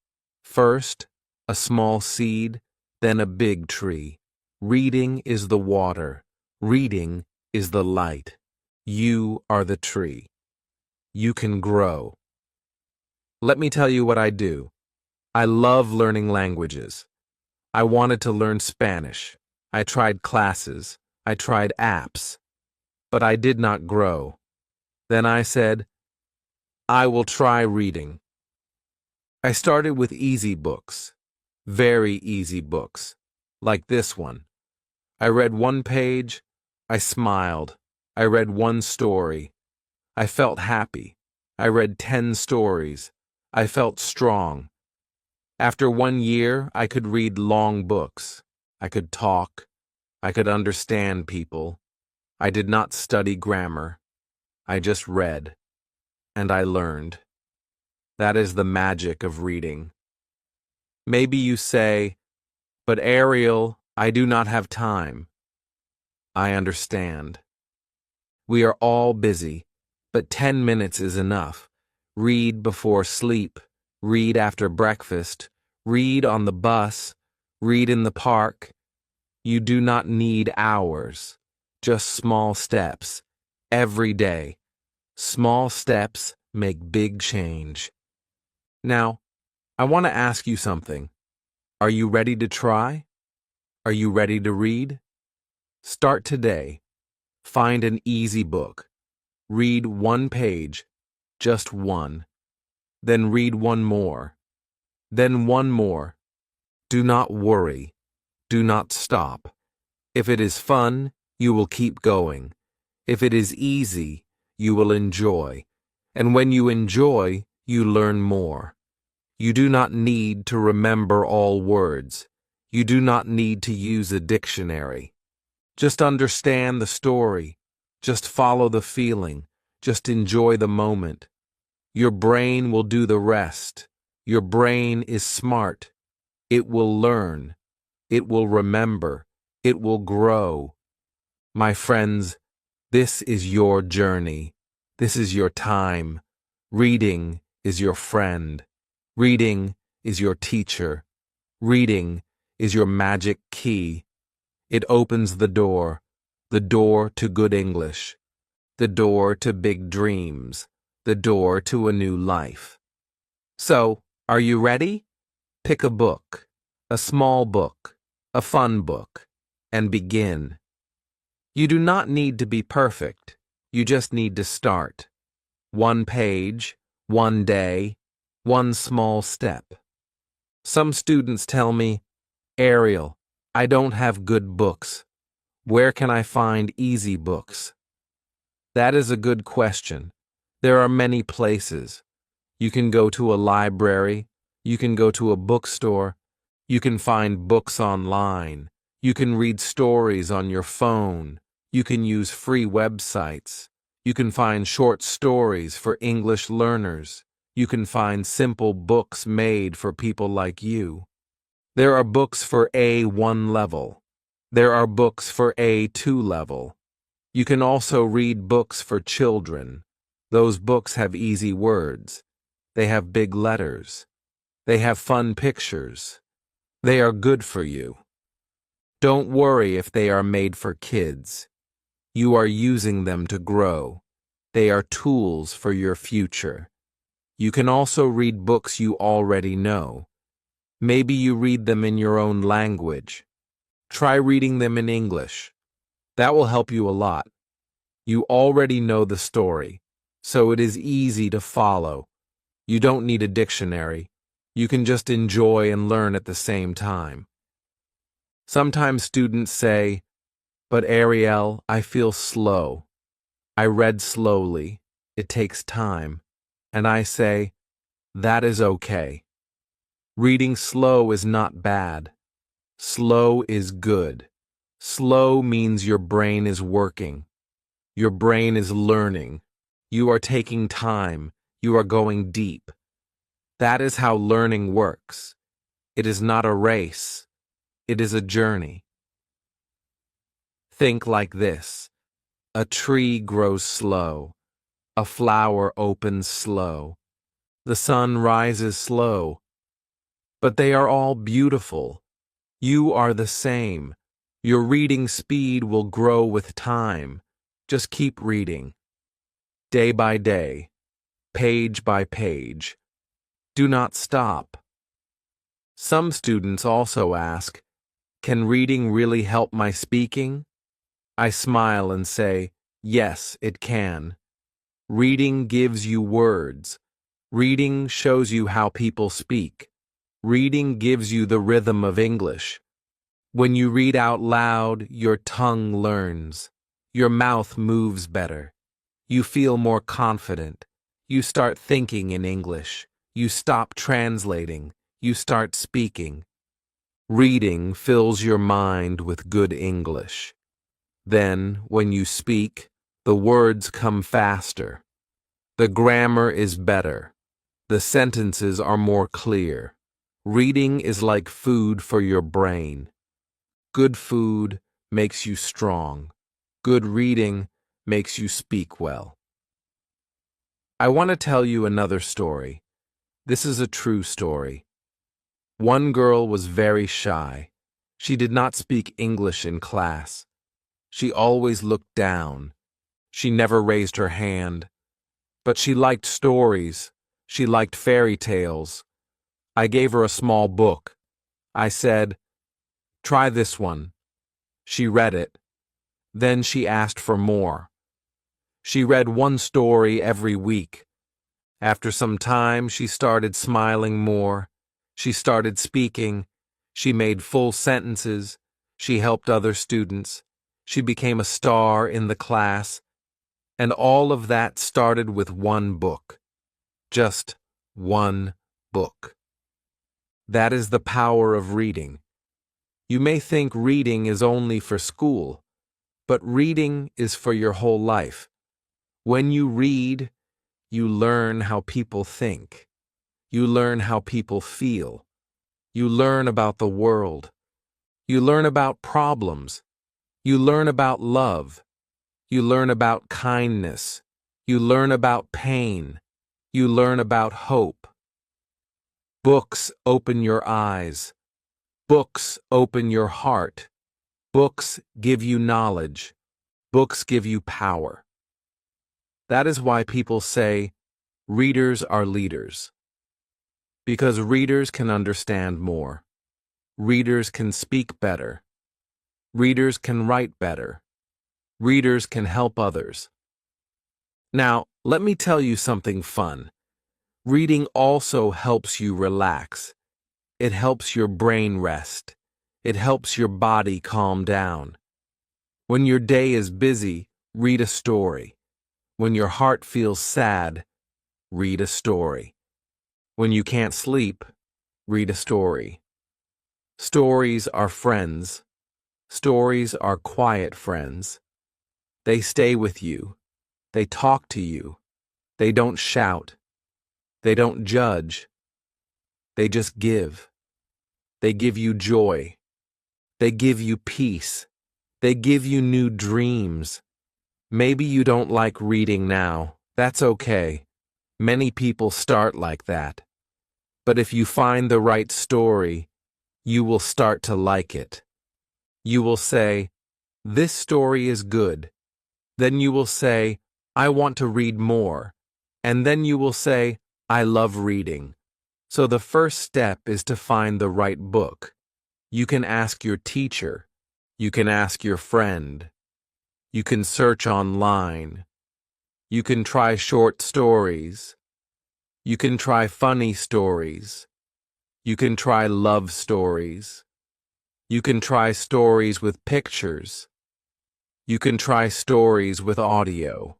First, a small seed, then a big tree. Reading is the water. Reading is the light. You are the tree. You can grow. Let me tell you what I do. I love learning languages. I wanted to learn Spanish. I tried classes. I tried apps. But I did not grow. Then I said, I will try reading. I started with easy books, very easy books, like this one. I read one page, I smiled. I read one story, I felt happy. I read 10 stories, I felt strong. After 1 year, I could read long books. I could talk. I could understand people. I did not study grammar. I just read, and I learned. That is the magic of reading. Maybe you say, "But Ariel, I do not have time." I understand. We are all busy, but 10 minutes is enough. Read before sleep, read after breakfast, read on the bus, read in the park. You do not need hours, just small steps, every day. Small steps make big change. Now, I want to ask you something. Are you ready to try? Are you ready to read? Start today. Find an easy book. Read one page, just one. Then read one more. Then one more. Do not worry. Do not stop. If it is fun, you will keep going. If it is easy, you will enjoy. And when you enjoy, you learn more. You do not need to remember all words. You do not need to use a dictionary. Just understand the story. Just follow the feeling. Just enjoy the moment. Your brain will do the rest. Your brain is smart. It will learn. It will remember. It will grow. My friends, this is your journey. This is your time. Reading is your friend. Reading is your teacher. Reading is your magic key. It opens the door to good English, the door to big dreams, the door to a new life. So, are you ready? Pick a book, a small book, a fun book, and begin. You do not need to be perfect. You just need to start. One page, one day, one small step. Some students tell me, "Ariel, I don't have good books. Where can I find easy books?" That is a good question. There are many places. You can go to a library. You can go to a bookstore. You can find books online. You can read stories on your phone. You can use free websites. You can find short stories for English learners. You can find simple books made for people like you. There are books for A1 level. There are books for A2 level. You can also read books for children. Those books have easy words. They have big letters. They have fun pictures. They are good for you. Don't worry if they are made for kids. You are using them to grow. They are tools for your future. You can also read books you already know. Maybe you read them in your own language. Try reading them in English. That will help you a lot. You already know the story, so it is easy to follow. You don't need a dictionary. You can just enjoy and learn at the same time. Sometimes students say, "But Ariel, I feel slow. I read slowly. It takes time." And I say, that is okay. Reading slow is not bad. Slow is good. Slow means your brain is working. Your brain is learning. You are taking time. You are going deep. That is how learning works. It is not a race. It is a journey. Think like this. A tree grows slow. A flower opens slow. The sun rises slow. But they are all beautiful. You are the same. Your reading speed will grow with time. Just keep reading. Day by day. Page by page. Do not stop. Some students also ask, "Can reading really help my speaking?" I smile and say, yes, it can. Reading gives you words. Reading shows you how people speak. Reading gives you the rhythm of English. When you read out loud, your tongue learns. Your mouth moves better. You feel more confident. You start thinking in English. You stop translating. You start speaking. Reading fills your mind with good English. Then, when you speak, the words come faster. The grammar is better. The sentences are more clear. Reading is like food for your brain. Good food makes you strong. Good reading makes you speak well. I want to tell you another story. This is a true story. One girl was very shy. She did not speak English in class. She always looked down. She never raised her hand. But she liked stories. She liked fairy tales. I gave her a small book. I said, "Try this one." She read it. Then she asked for more. She read one story every week. After some time, she started smiling more. She started speaking. She made full sentences. She helped other students. She became a star in the class. And all of that started with one book. Just one book. That is the power of reading. You may think reading is only for school, but reading is for your whole life. When you read, you learn how people think. You learn how people feel. You learn about the world. You learn about problems. You learn about love. You learn about kindness. You learn about pain. You learn about hope. Books open your eyes. Books open your heart. Books give you knowledge. Books give you power. That is why people say, readers are leaders. Because readers can understand more. Readers can speak better. Readers can write better. Readers can help others. Now, let me tell you something fun. Reading also helps you relax. It helps your brain rest. It helps your body calm down. When your day is busy, read a story. When your heart feels sad, read a story. When you can't sleep, read a story. Stories are friends. Stories are quiet friends. They stay with you. They talk to you. They don't shout. They don't judge. They just give. They give you joy. They give you peace. They give you new dreams. Maybe you don't like reading now. That's okay. Many people start like that. But if you find the right story, you will start to like it. You will say, "This story is good." Then you will say, "I want to read more." And then you will say, "I love reading." So the first step is to find the right book. You can ask your teacher. You can ask your friend. You can search online. You can try short stories. You can try funny stories. You can try love stories. You can try stories with pictures. You can try stories with audio.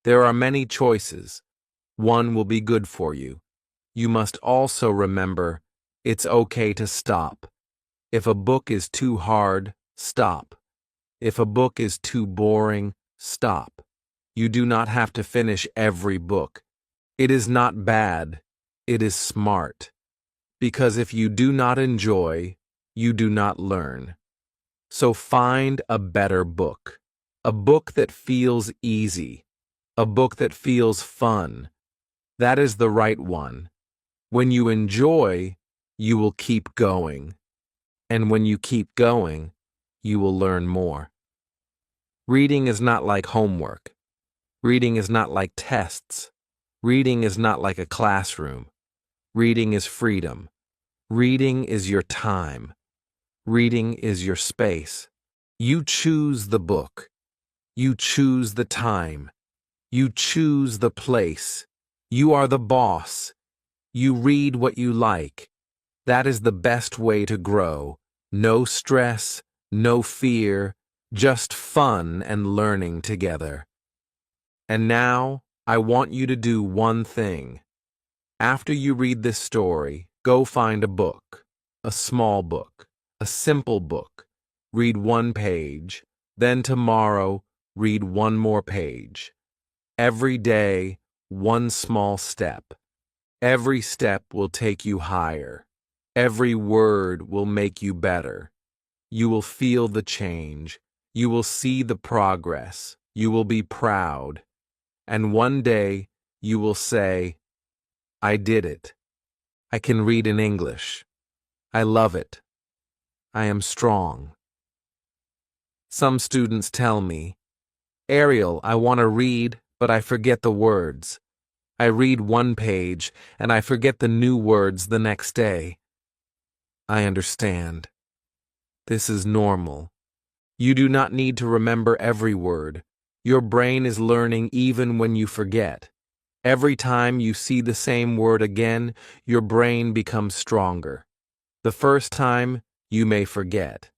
There are many choices. One will be good for you. You must also remember, it's okay to stop. If a book is too hard, stop. If a book is too boring, stop. You do not have to finish every book. It is not bad. It is smart. Because if you do not enjoy, you do not learn. So find a better book. A book that feels easy. A book that feels fun. That is the right one. When you enjoy, you will keep going. And when you keep going, you will learn more. Reading is not like homework. Reading is not like tests. Reading is not like a classroom. Reading is freedom. Reading is your time. Reading is your space. You choose the book. You choose the time. You choose the place. You are the boss. You read what you like. That is the best way to grow. No stress, no fear, just fun and learning together. And now, I want you to do one thing. After you read this story, go find a book, a small book, a simple book. Read one page. Then tomorrow, read one more page. Every day, one small step. Every step will take you higher. Every word will make you better. You will feel the change. You will see the progress. You will be proud. And one day, you will say, I did it. I can read in English. I love it. I am strong. Some students tell me, Ariel, I want to read, but I forget the words. I read one page, and I forget the new words the next day. I understand. This is normal. You do not need to remember every word. Your brain is learning even when you forget. Every time you see the same word again, your brain becomes stronger. The first time, you may forget.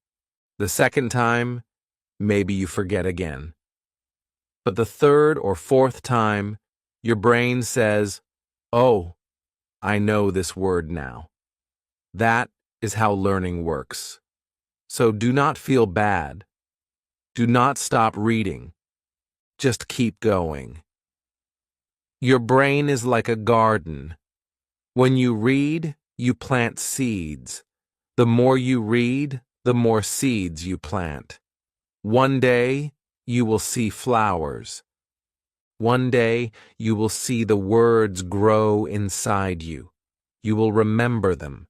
The second time, maybe you forget again. But the third or fourth time, your brain says, oh, I know this word now. That is how learning works. So do not feel bad. Do not stop reading. Just keep going. Your brain is like a garden. When you read, you plant seeds. The more you read, the more seeds you plant. One day, you will see flowers. One day, you will see the words grow inside you. You will remember them.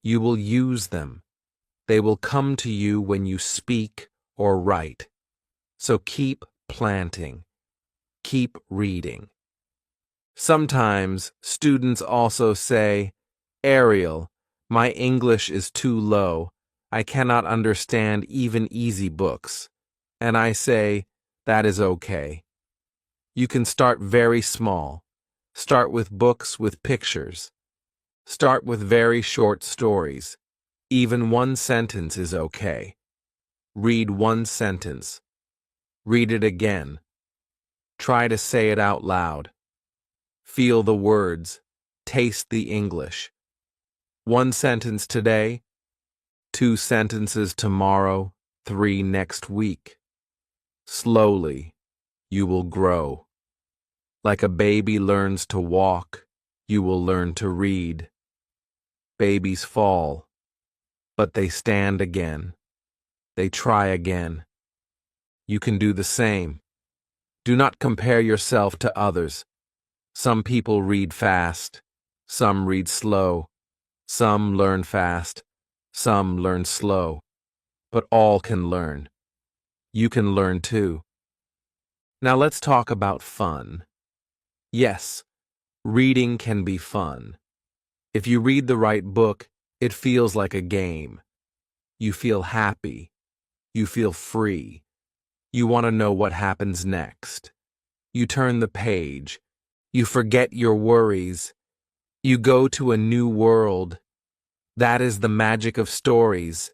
You will use them. They will come to you when you speak or write. So keep planting. Keep reading. Sometimes students also say, Ariel, my English is too low. I cannot understand even easy books. And I say, that is okay. You can start very small. Start with books with pictures. Start with very short stories. Even one sentence is okay. Read one sentence. Read it again. Try to say it out loud. Feel the words. Taste the English. One sentence today, 2 sentences tomorrow, 3 next week. Slowly, you will grow. Like a baby learns to walk, you will learn to read. Babies fall, but they stand again. They try again. You can do the same. Do not compare yourself to others. Some people read fast. Some read slow. Some learn fast. Some learn slow. But all can learn. You can learn too. Now let's talk about fun. Yes, reading can be fun. If you read the right book, it feels like a game. You feel happy. You feel free. You want to know what happens next. You turn the page. You forget your worries. You go to a new world. That is the magic of stories.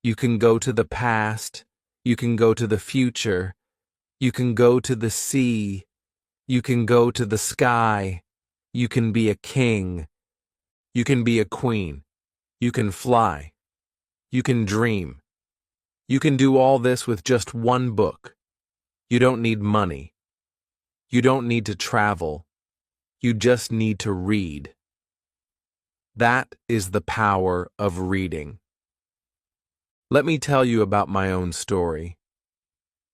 You can go to the past. You can go to the future. You can go to the sea. You can go to the sky. You can be a king. You can be a queen. You can fly. You can dream. You can do all this with just one book. You don't need money. You don't need to travel. You just need to read. That is the power of reading. Let me tell you about my own story.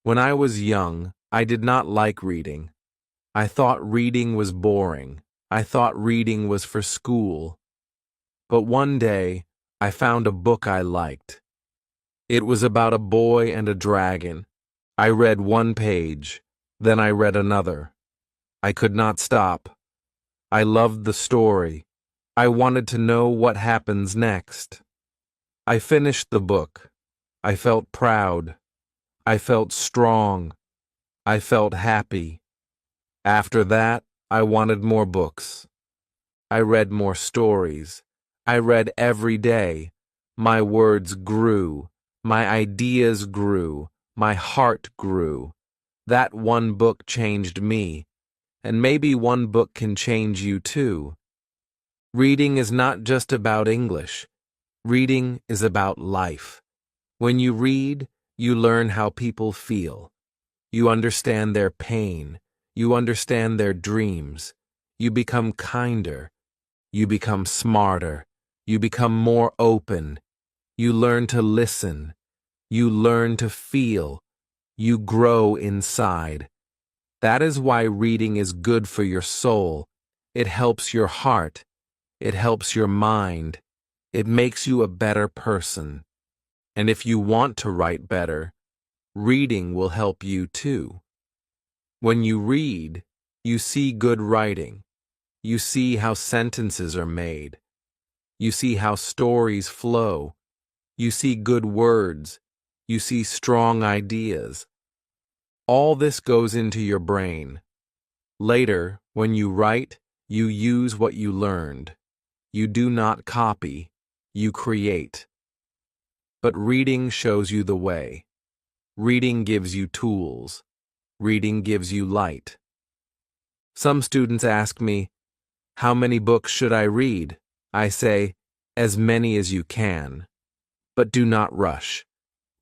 When I was young, I did not like reading. I thought reading was boring. I thought reading was for school. But one day, I found a book I liked. It was about a boy and a dragon. I read one page, then I read another. I could not stop. I loved the story. I wanted to know what happens next. I finished the book. I felt proud. I felt strong. I felt happy. After that, I wanted more books. I read more stories. I read every day. My words grew. My ideas grew. My heart grew. That one book changed me, and maybe one book can change you too. Reading is not just about English. Reading is about life. When you read, you learn how people feel. You understand their pain. You understand their dreams. You become kinder. You become smarter. You become more open. You learn to listen. You learn to feel. You grow inside. That is why reading is good for your soul. It helps your heart. It helps your mind. It makes you a better person. And if you want to write better, reading will help you too. When you read, you see good writing. You see how sentences are made. You see how stories flow. You see good words. You see strong ideas. All this goes into your brain. Later, when you write, you use what you learned. You do not copy. You create. But reading shows you the way. Reading gives you tools. Reading gives you light. Some students ask me, how many books should I read? I say, as many as you can. But do not rush.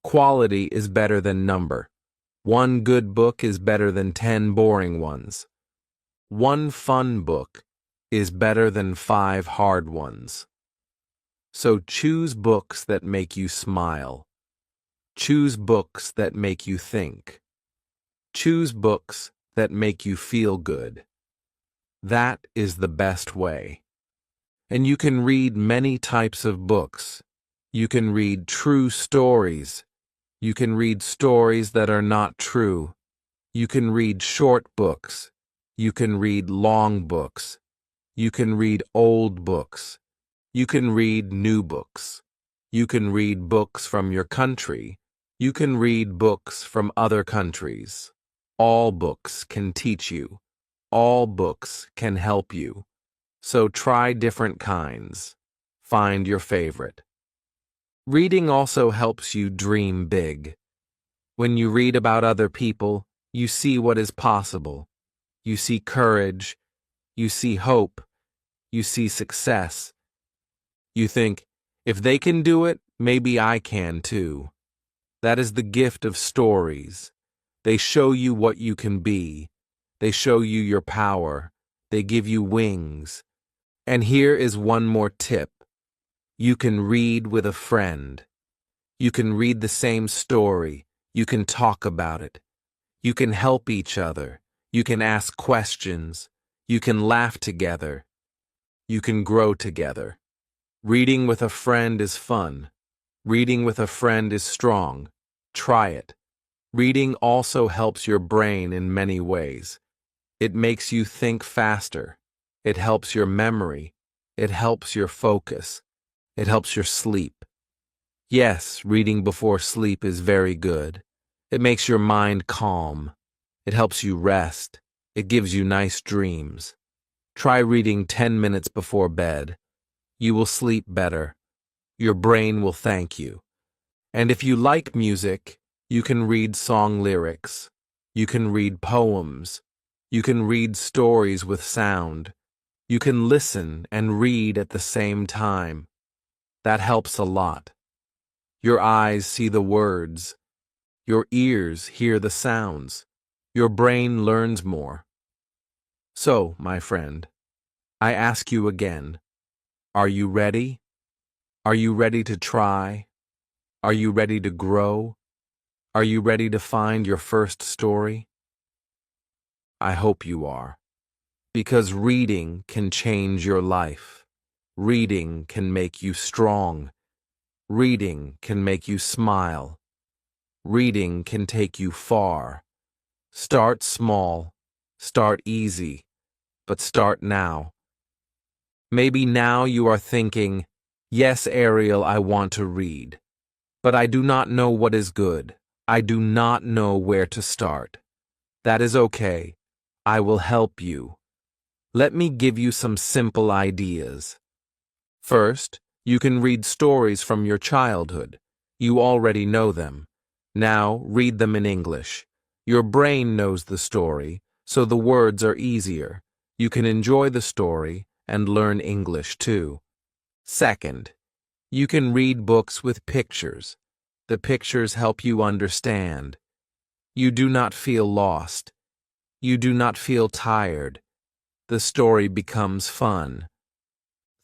Quality is better than number. One good book is better than 10 boring ones. One fun book is better than 5 hard ones. So choose books that make you smile. Choose books that make you think. Choose books that make you feel good. That is the best way. And you can read many types of books. You can read true stories. You can read stories that are not true. You can read short books. You can read long books. You can read old books. You can read new books. You can read books from your country. You can read books from other countries. All books can teach you. All books can help you. So try different kinds. Find your favorite. Reading also helps you dream big. When you read about other people, you see what is possible. You see courage. You see hope. You see success. You think, if they can do it, maybe I can too. That is the gift of stories. They show you what you can be. They show you your power. They give you wings. And here is one more tip. You can read with a friend. You can read the same story. You can talk about it. You can help each other. You can ask questions. You can laugh together. You can grow together. Reading with a friend is fun. Reading with a friend is strong. Try it. Reading also helps your brain in many ways. It makes you think faster. It helps your memory. It helps your focus. It helps your sleep. Yes, reading before sleep is very good. It makes your mind calm. It helps you rest. It gives you nice dreams. Try reading 10 minutes before bed. You will sleep better. Your brain will thank you. And if you like music, you can read song lyrics. You can read poems. You can read stories with sound. You can listen and read at the same time. That helps a lot. Your eyes see the words. Your ears hear the sounds. Your brain learns more. So, my friend, I ask you again, are you ready? Are you ready to try? Are you ready to grow? Are you ready to find your first story? I hope you are. Because reading can change your life. Reading can make you strong. Reading can make you smile. Reading can take you far. Start small. Start easy. But start now. Maybe now you are thinking, yes, Ariel, I want to read. But I do not know what is good. I do not know where to start. That is okay. I will help you. Let me give you some simple ideas. First, you can read stories from your childhood. You already know them. Now, read them in English. Your brain knows the story, so the words are easier. You can enjoy the story and learn English too. Second, you can read books with pictures. The pictures help you understand. You do not feel lost. You do not feel tired. The story becomes fun.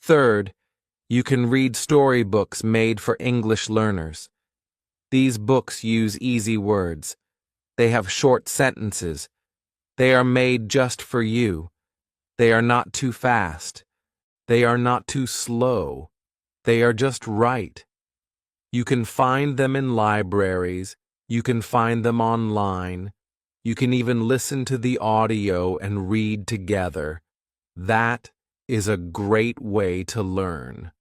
Third, you can read storybooks made for English learners. These books use easy words. They have short sentences. They are made just for you. They are not too fast. They are not too slow. They are just right. You can find them in libraries. You can find them online. You can even listen to the audio and read together. That is a great way to learn.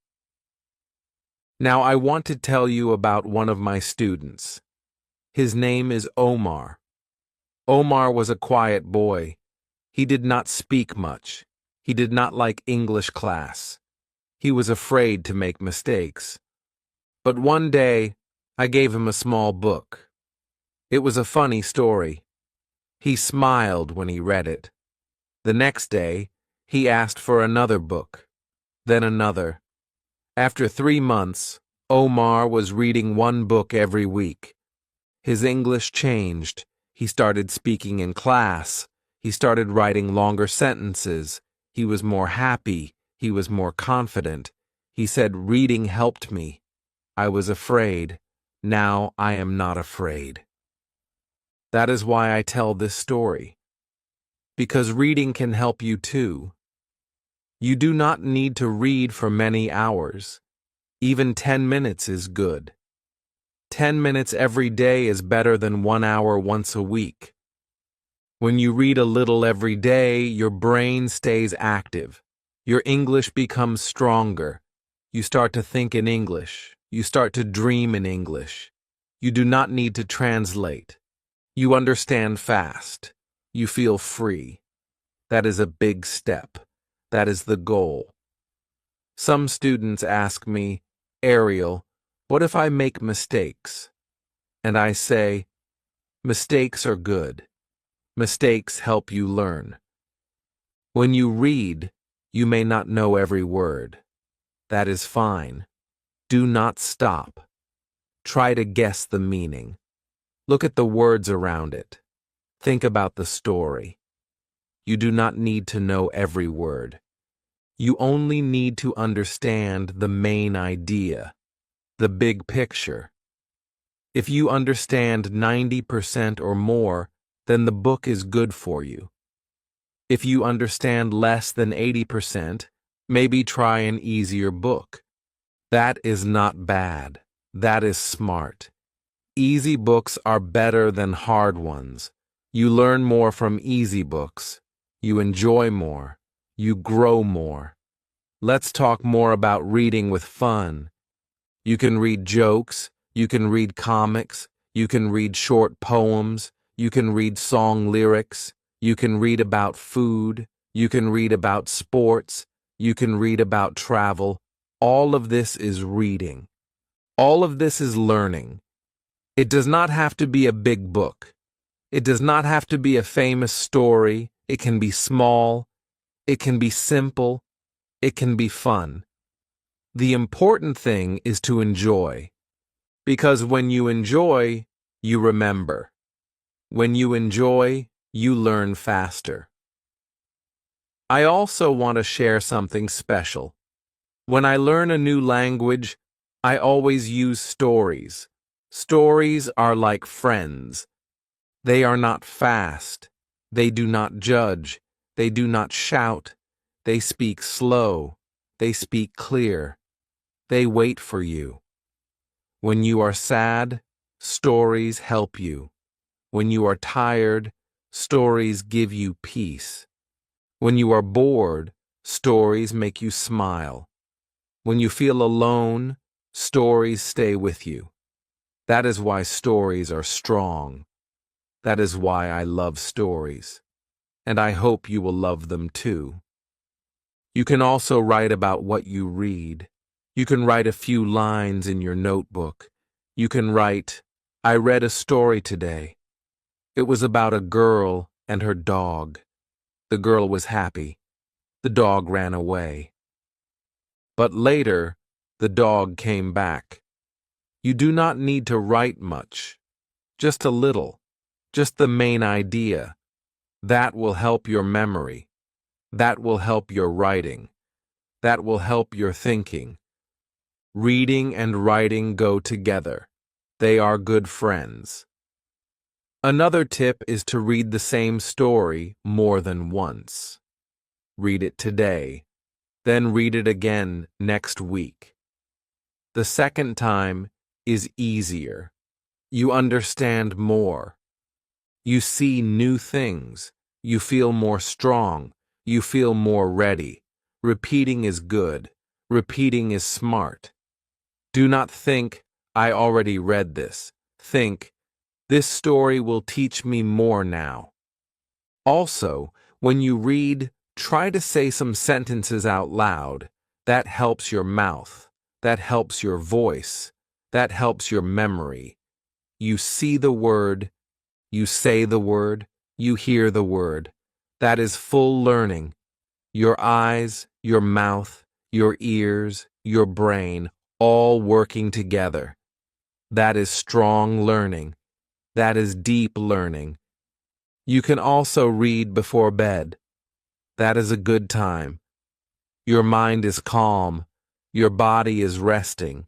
Now I want to tell you about one of my students. His name is Omar. Omar was a quiet boy. He did not speak much. He did not like English class. He was afraid to make mistakes. But one day, I gave him a small book. It was a funny story. He smiled when he read it. The next day, he asked for another book, then another. After 3 months, Omar was reading one book every week. His English changed. He started speaking in class. He started writing longer sentences. He was more happy. He was more confident. He said, "Reading helped me. I was afraid. Now I am not afraid." That is why I tell this story. Because reading can help you too. You do not need to read for many hours. Even 10 minutes is good. 10 minutes every day is better than 1 hour once a week. When you read a little every day, your brain stays active. Your English becomes stronger. You start to think in English. You start to dream in English. You do not need to translate. You understand fast. You feel free. That is a big step. That is the goal. Some students ask me, "Ariel, what if I make mistakes?" And I say, mistakes are good. Mistakes help you learn. When you read, you may not know every word. That is fine. Do not stop. Try to guess the meaning. Look at the words around it. Think about the story. You do not need to know every word. You only need to understand the main idea, the big picture. If you understand 90% or more, then the book is good for you. If you understand less than 80%, maybe try an easier book. That is not bad. That is smart. Easy books are better than hard ones. You learn more from easy books. You enjoy more. You grow more. Let's talk more about reading with fun. You can read jokes. You can read comics. You can read short poems. You can read song lyrics. You can read about food. You can read about sports. You can read about travel. All of this is reading. All of this is learning. It does not have to be a big book. It does not have to be a famous story. It can be small. It can be simple. It can be fun. The important thing is to enjoy. Because when you enjoy, you remember. When you enjoy, you learn faster. I also want to share something special. When I learn a new language, I always use stories. Stories are like friends. They are not fast. They do not judge. They do not shout. They speak slow. They speak clear. They wait for you. When you are sad, stories help you. When you are tired, stories give you peace. When you are bored, stories make you smile. When you feel alone, stories stay with you. That is why stories are strong. That is why I love stories. and I hope you will love them too. You can also write about what you read. You can write a few lines in your notebook. You can write, I read a story today. It was about a girl and her dog. The girl was happy. The dog ran away. But later, the dog came back. You do not need to write much. Just a little. Just the main idea. That will help your memory. That will help your writing. That will help your thinking. Reading and writing go together. They are good friends. Another tip is to read the same story more than once. Read it today, then read it again next week. The second time is easier. You understand more. You see new things. You feel more strong. You feel more ready. Repeating is good. Repeating is smart. Do not think, I already read this. Think, this story will teach me more now. Also, when you read, try to say some sentences out loud. That helps your mouth. That helps your voice. That helps your memory. You see the word. You say the word. You hear the word. That is full learning. Your eyes, your mouth, your ears, your brain, all working together. That is strong learning. That is deep learning. You can also read before bed. That is a good time. Your mind is calm. Your body is resting.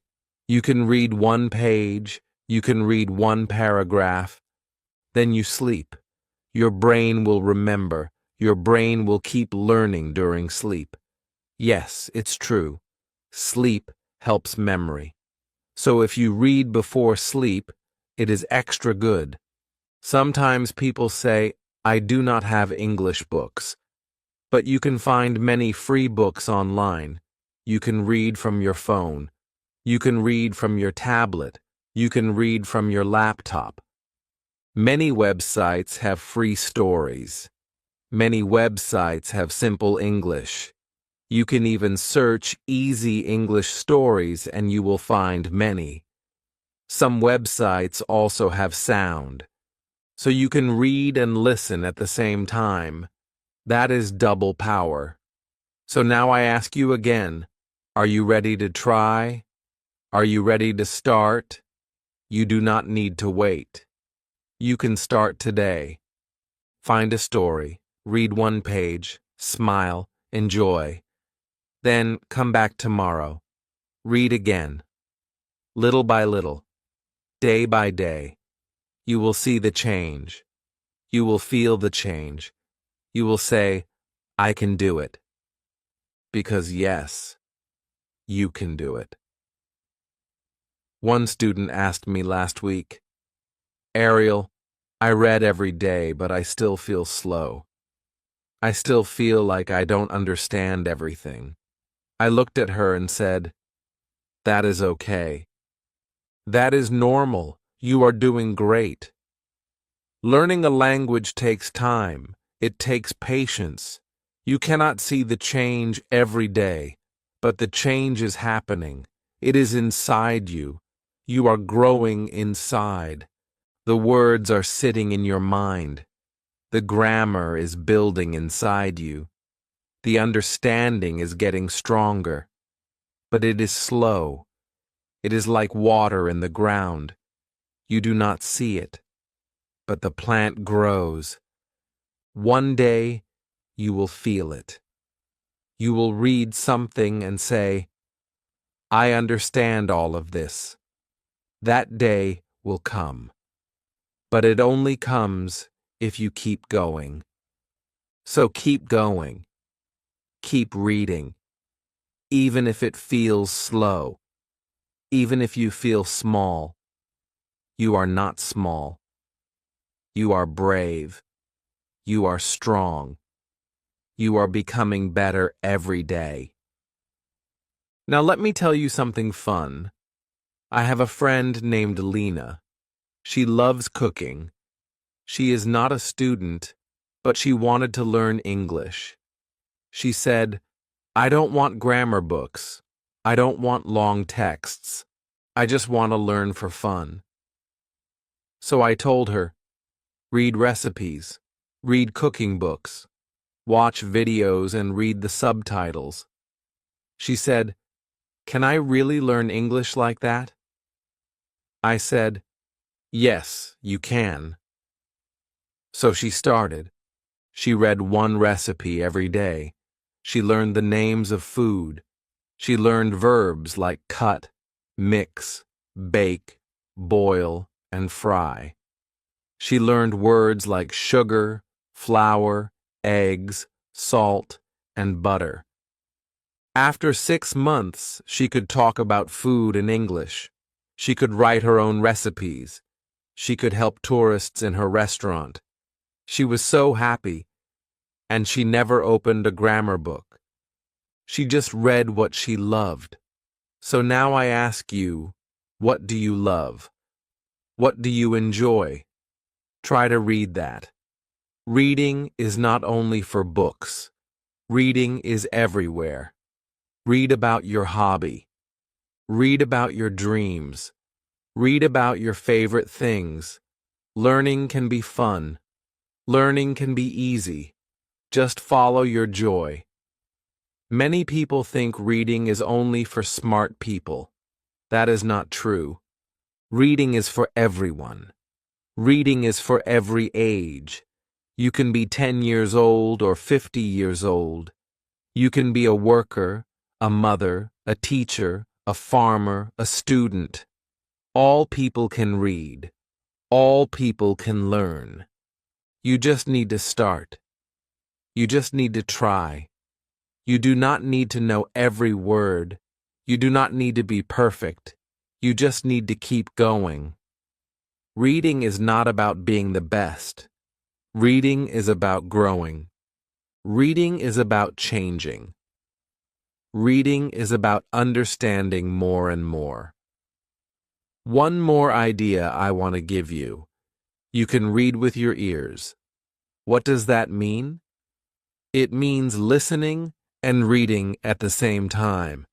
You can read one page. You can read one paragraph. Then you sleep. Your brain will remember. Your brain will keep learning during sleep. Yes, it's true. Sleep helps memory. So if you read before sleep, it is extra good. Sometimes people say, I do not have English books. But you can find many free books online. You can read from your phone. You can read from your tablet. You can read from your laptop. Many websites have free stories. Many websites have simple English. You can even search easy English stories and you will find many. Some websites also have sound, so you can read and listen at the same time. That is double power. So now I ask you again, are you ready to try? Are you ready to start? You do not need to wait. You can start today. Find a story, read one page, smile, enjoy. Then come back tomorrow. Read again. Little by little. Day by day, you will see the change. You will feel the change. You will say, I can do it. Because yes, you can do it. One student asked me last week, Ariel, I read every day, but I still feel slow. I still feel like I don't understand everything. I looked at her and said, that is okay. That is normal. You are doing great. Learning a language takes time. It takes patience. You cannot see the change every day, but the change is happening. It is inside you. You are growing inside. The words are sitting in your mind. The grammar is building inside you. The understanding is getting stronger. But it is slow. It is like water in the ground. You do not see it, but the plant grows. One day, you will feel it. You will read something and say, I understand all of this. That day will come. But it only comes if you keep going. So keep going. Keep reading. Even if it feels slow. Even if you feel small. You are not small. You are brave. You are strong. You are becoming better every day. Now let me tell you something fun. I have a friend named Lena. She loves cooking. She is not a student, but she wanted to learn English. She said, "I don't want grammar books. I don't want long texts. I just want to learn for fun." So I told her, read recipes, read cooking books, watch videos and read the subtitles. She said, "Can I really learn English like that?" I said, "Yes, you can." So she started. She read one recipe every day. She learned the names of food. She learned verbs like cut, mix, bake, boil, and fry. She learned words like sugar, flour, eggs, salt, and butter. After 6 months, she could talk about food in English. She could write her own recipes. She could help tourists in her restaurant. She was so happy, and she never opened a grammar book. She just read what she loved. So now I ask you, what do you love? What do you enjoy? Try to read that. Reading is not only for books. Reading is everywhere. Read about your hobby. Read about your dreams. Read about your favorite things. Learning can be fun. Learning can be easy. Just follow your joy. Many people think reading is only for smart people. That is not true. Reading is for everyone. Reading is for every age. You can be 10 years old or 50 years old. You can be a worker, a mother, a teacher, a farmer, a student. All people can read. All people can learn. You just need to start. You just need to try. You do not need to know every word. You do not need to be perfect. You just need to keep going. Reading is not about being the best. Reading is about growing. Reading is about changing. Reading is about understanding more and more. One more idea I want to give you. You can read with your ears. What does that mean? It means listening and reading at the same time.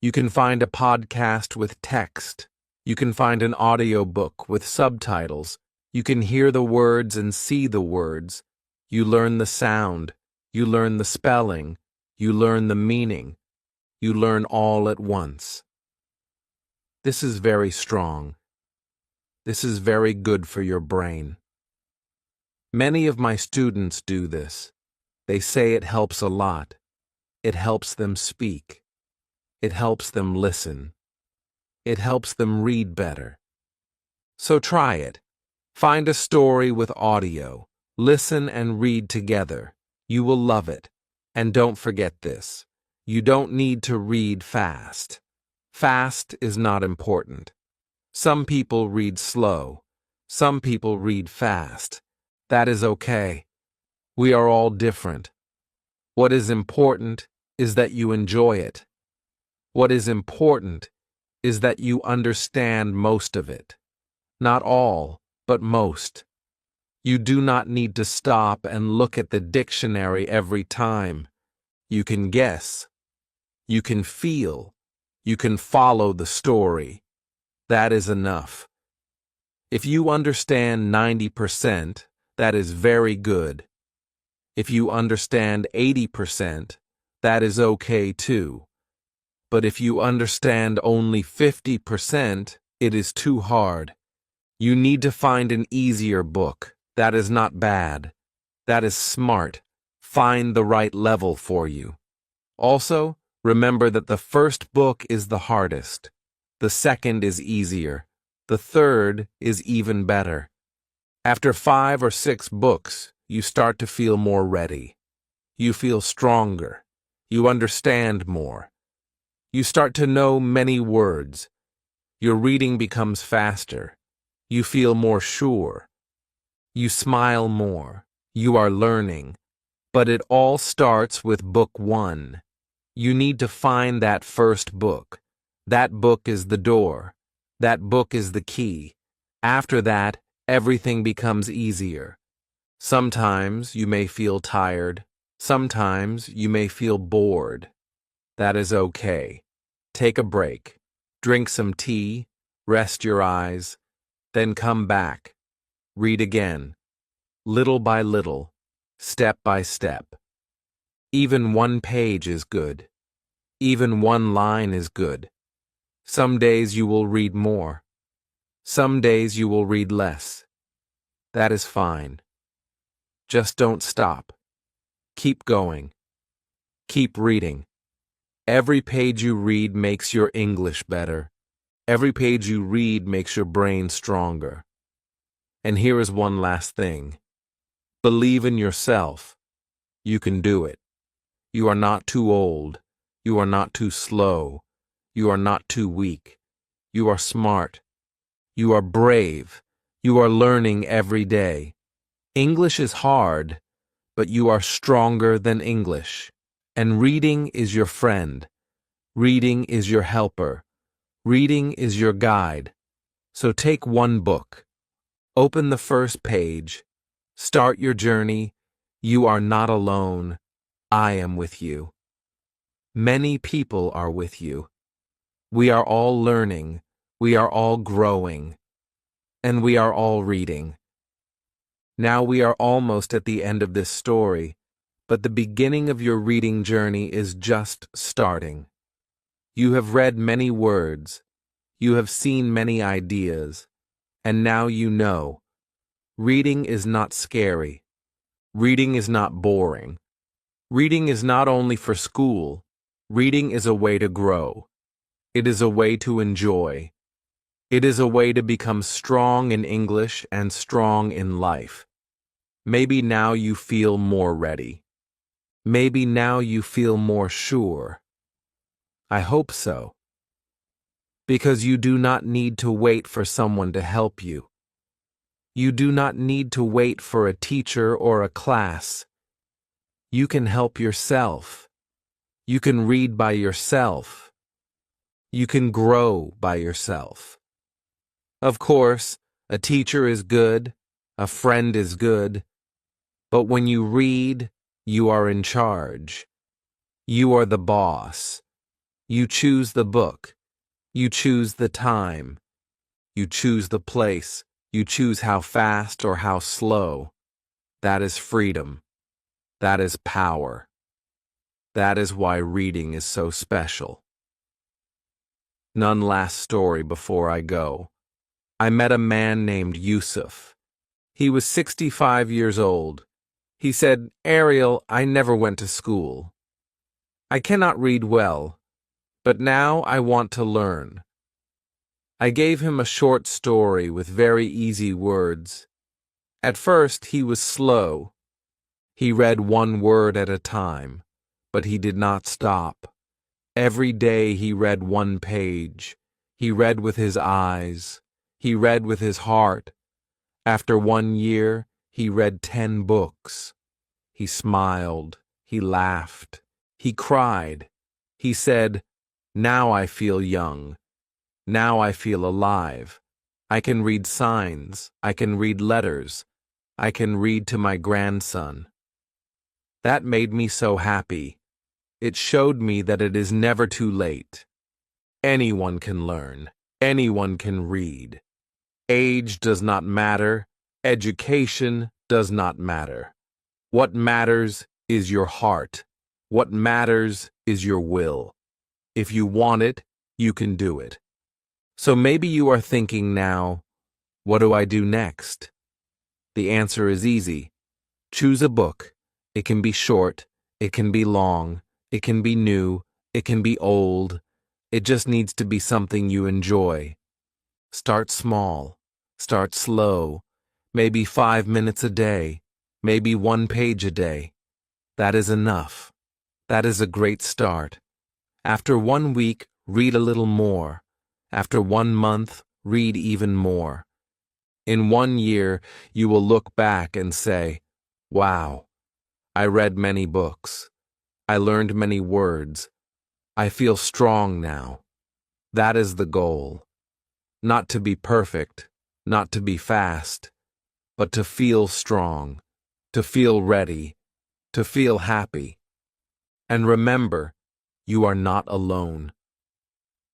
You can find a podcast with text. You can find an audiobook with subtitles. You can hear the words and see the words. You learn the sound. You learn the spelling. You learn the meaning. You learn all at once. This is very strong. This is very good for your brain. Many of my students do this. They say it helps a lot. It helps them speak. It helps them listen. It helps them read better. So try it. Find a story with audio. Listen and read together. You will love it. And don't forget this. You don't need to read fast. Fast is not important. Some people read slow. Some people read fast. That is okay. We are all different. What is important is that you enjoy it. What is important is that you understand most of it. Not all, but most. You do not need to stop and look at the dictionary every time. You can guess. You can feel. You can follow the story. That is enough. If you understand 90%, that is very good. If you understand 80%, that is okay too. But if you understand only 50%, it is too hard. You need to find an easier book. That is not bad. That is smart. Find the right level for you. Also, remember that the first book is the hardest. The second is easier. The third is even better. After 5 or 6 books, you start to feel more ready. You feel stronger. You understand more. You start to know many words. Your reading becomes faster. You feel more sure. You smile more. You are learning. But it all starts with book 1. You need to find that first book. That book is the door. That book is the key. After that, everything becomes easier. Sometimes you may feel tired. Sometimes you may feel bored. That is okay. Take a break. Drink some tea. Rest your eyes. Then come back. Read again. Little by little. Step by step. Even one page is good. Even one line is good. Some days you will read more. Some days you will read less. That is fine. Just don't stop. Keep going. Keep reading. Every page you read makes your English better. Every page you read makes your brain stronger. And here is one last thing. Believe in yourself. You can do it. You are not too old. You are not too slow. You are not too weak. You are smart. You are brave. You are learning every day. English is hard, but you are stronger than English. And reading is your friend. Reading is your helper. Reading is your guide. So take one book. Open the first page. Start your journey. You are not alone. I am with you. Many people are with you. We are all learning. We are all growing. And we are all reading. Now we are almost at the end of this story, but the beginning of your reading journey is just starting. You have read many words. You have seen many ideas. And now you know. Reading is not scary. Reading is not boring. Reading is not only for school. Reading is a way to grow. It is a way to enjoy. It is a way to become strong in English and strong in life. Maybe now you feel more ready. Maybe now you feel more sure. I hope so. Because you do not need to wait for someone to help you. You do not need to wait for a teacher or a class. You can help yourself. You can read by yourself. You can grow by yourself. Of course, a teacher is good, a friend is good, but when you read, you are in charge. You are the boss. You choose the book. You choose the time. You choose the place. You choose how fast or how slow. That is freedom. That is power. That is why reading is so special. One last story before I go. I met a man named Yusuf. He was 65 years old. He said, "Ariel, I never went to school. I cannot read well, but now I want to learn." I gave him a short story with very easy words. At first, he was slow. He read one word at a time, but he did not stop. Every day he read one page. He read with his eyes. He read with his heart. After 1 year, he read 10 books. He smiled. He laughed. He cried. He said, "Now I feel young. Now I feel alive. I can read signs. I can read letters. I can read to my grandson." That made me so happy. It showed me that it is never too late. Anyone can learn. Anyone can read. Age does not matter. Education does not matter. What matters is your heart. What matters is your will. If you want it, you can do it. So maybe you are thinking now, what do I do next? The answer is easy. Choose a book. It can be short. It can be long. It can be new. It can be old. It just needs to be something you enjoy. Start small. Start slow. Maybe 5 minutes a day. Maybe 1 page a day. That is enough. That is a great start. After 1 week, read a little more. After 1 month, read even more. In 1 year, you will look back and say, "Wow, I read many books. I learned many words. I feel strong now." That is the goal. Not to be perfect, not to be fast, but to feel strong, to feel ready, to feel happy. And remember, you are not alone.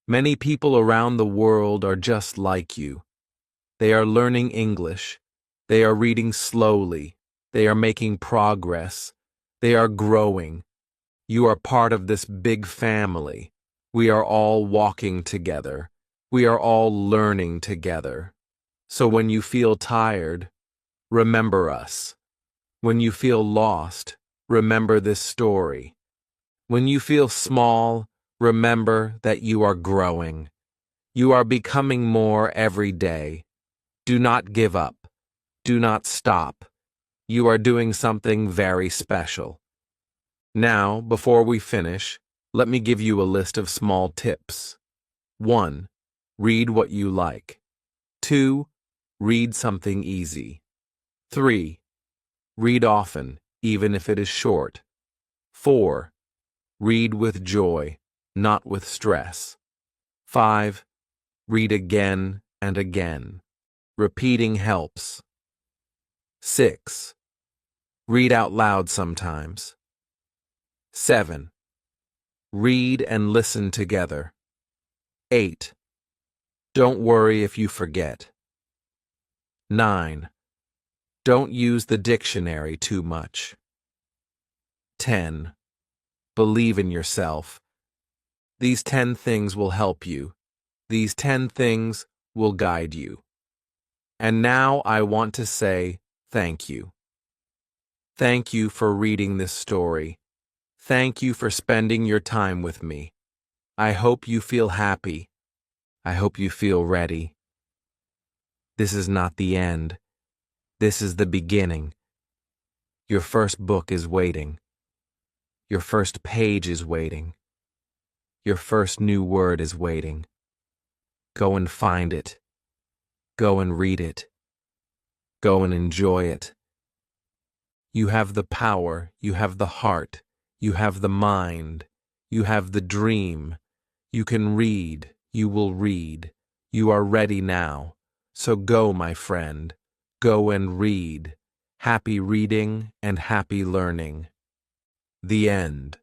Many people around the world are just like you. They are learning English. They are reading slowly. They are making progress. They are growing. You are part of this big family. We are all walking together. We are all learning together. So when you feel tired, remember us. When you feel lost, remember this story. When you feel small, remember that you are growing. You are becoming more every day. Do not give up. Do not stop. You are doing something very special. Now, before we finish, let me give you a list of small tips. 1. Read what you like. 2. Read something easy. 3. Read often, even if it is short. 4. Read with joy, not with stress. 5. Read again and again. Repeating helps. 6. Read out loud sometimes. 7. Read and listen together. 8. Don't worry if you forget. 9. Don't use the dictionary too much. 10. Believe in yourself. These 10 things will help you. These 10 things will guide you. And now I want to say thank you. Thank you for reading this story. Thank you for spending your time with me. I hope you feel happy. I hope you feel ready. This is not the end. This is the beginning. Your first book is waiting. Your first page is waiting. Your first new word is waiting. Go and find it. Go and read it. Go and enjoy it. You have the power, you have the heart, you have the mind, you have the dream. You can read, you will read. You are ready now. So go, my friend. Go and read. Happy reading and happy learning. The end.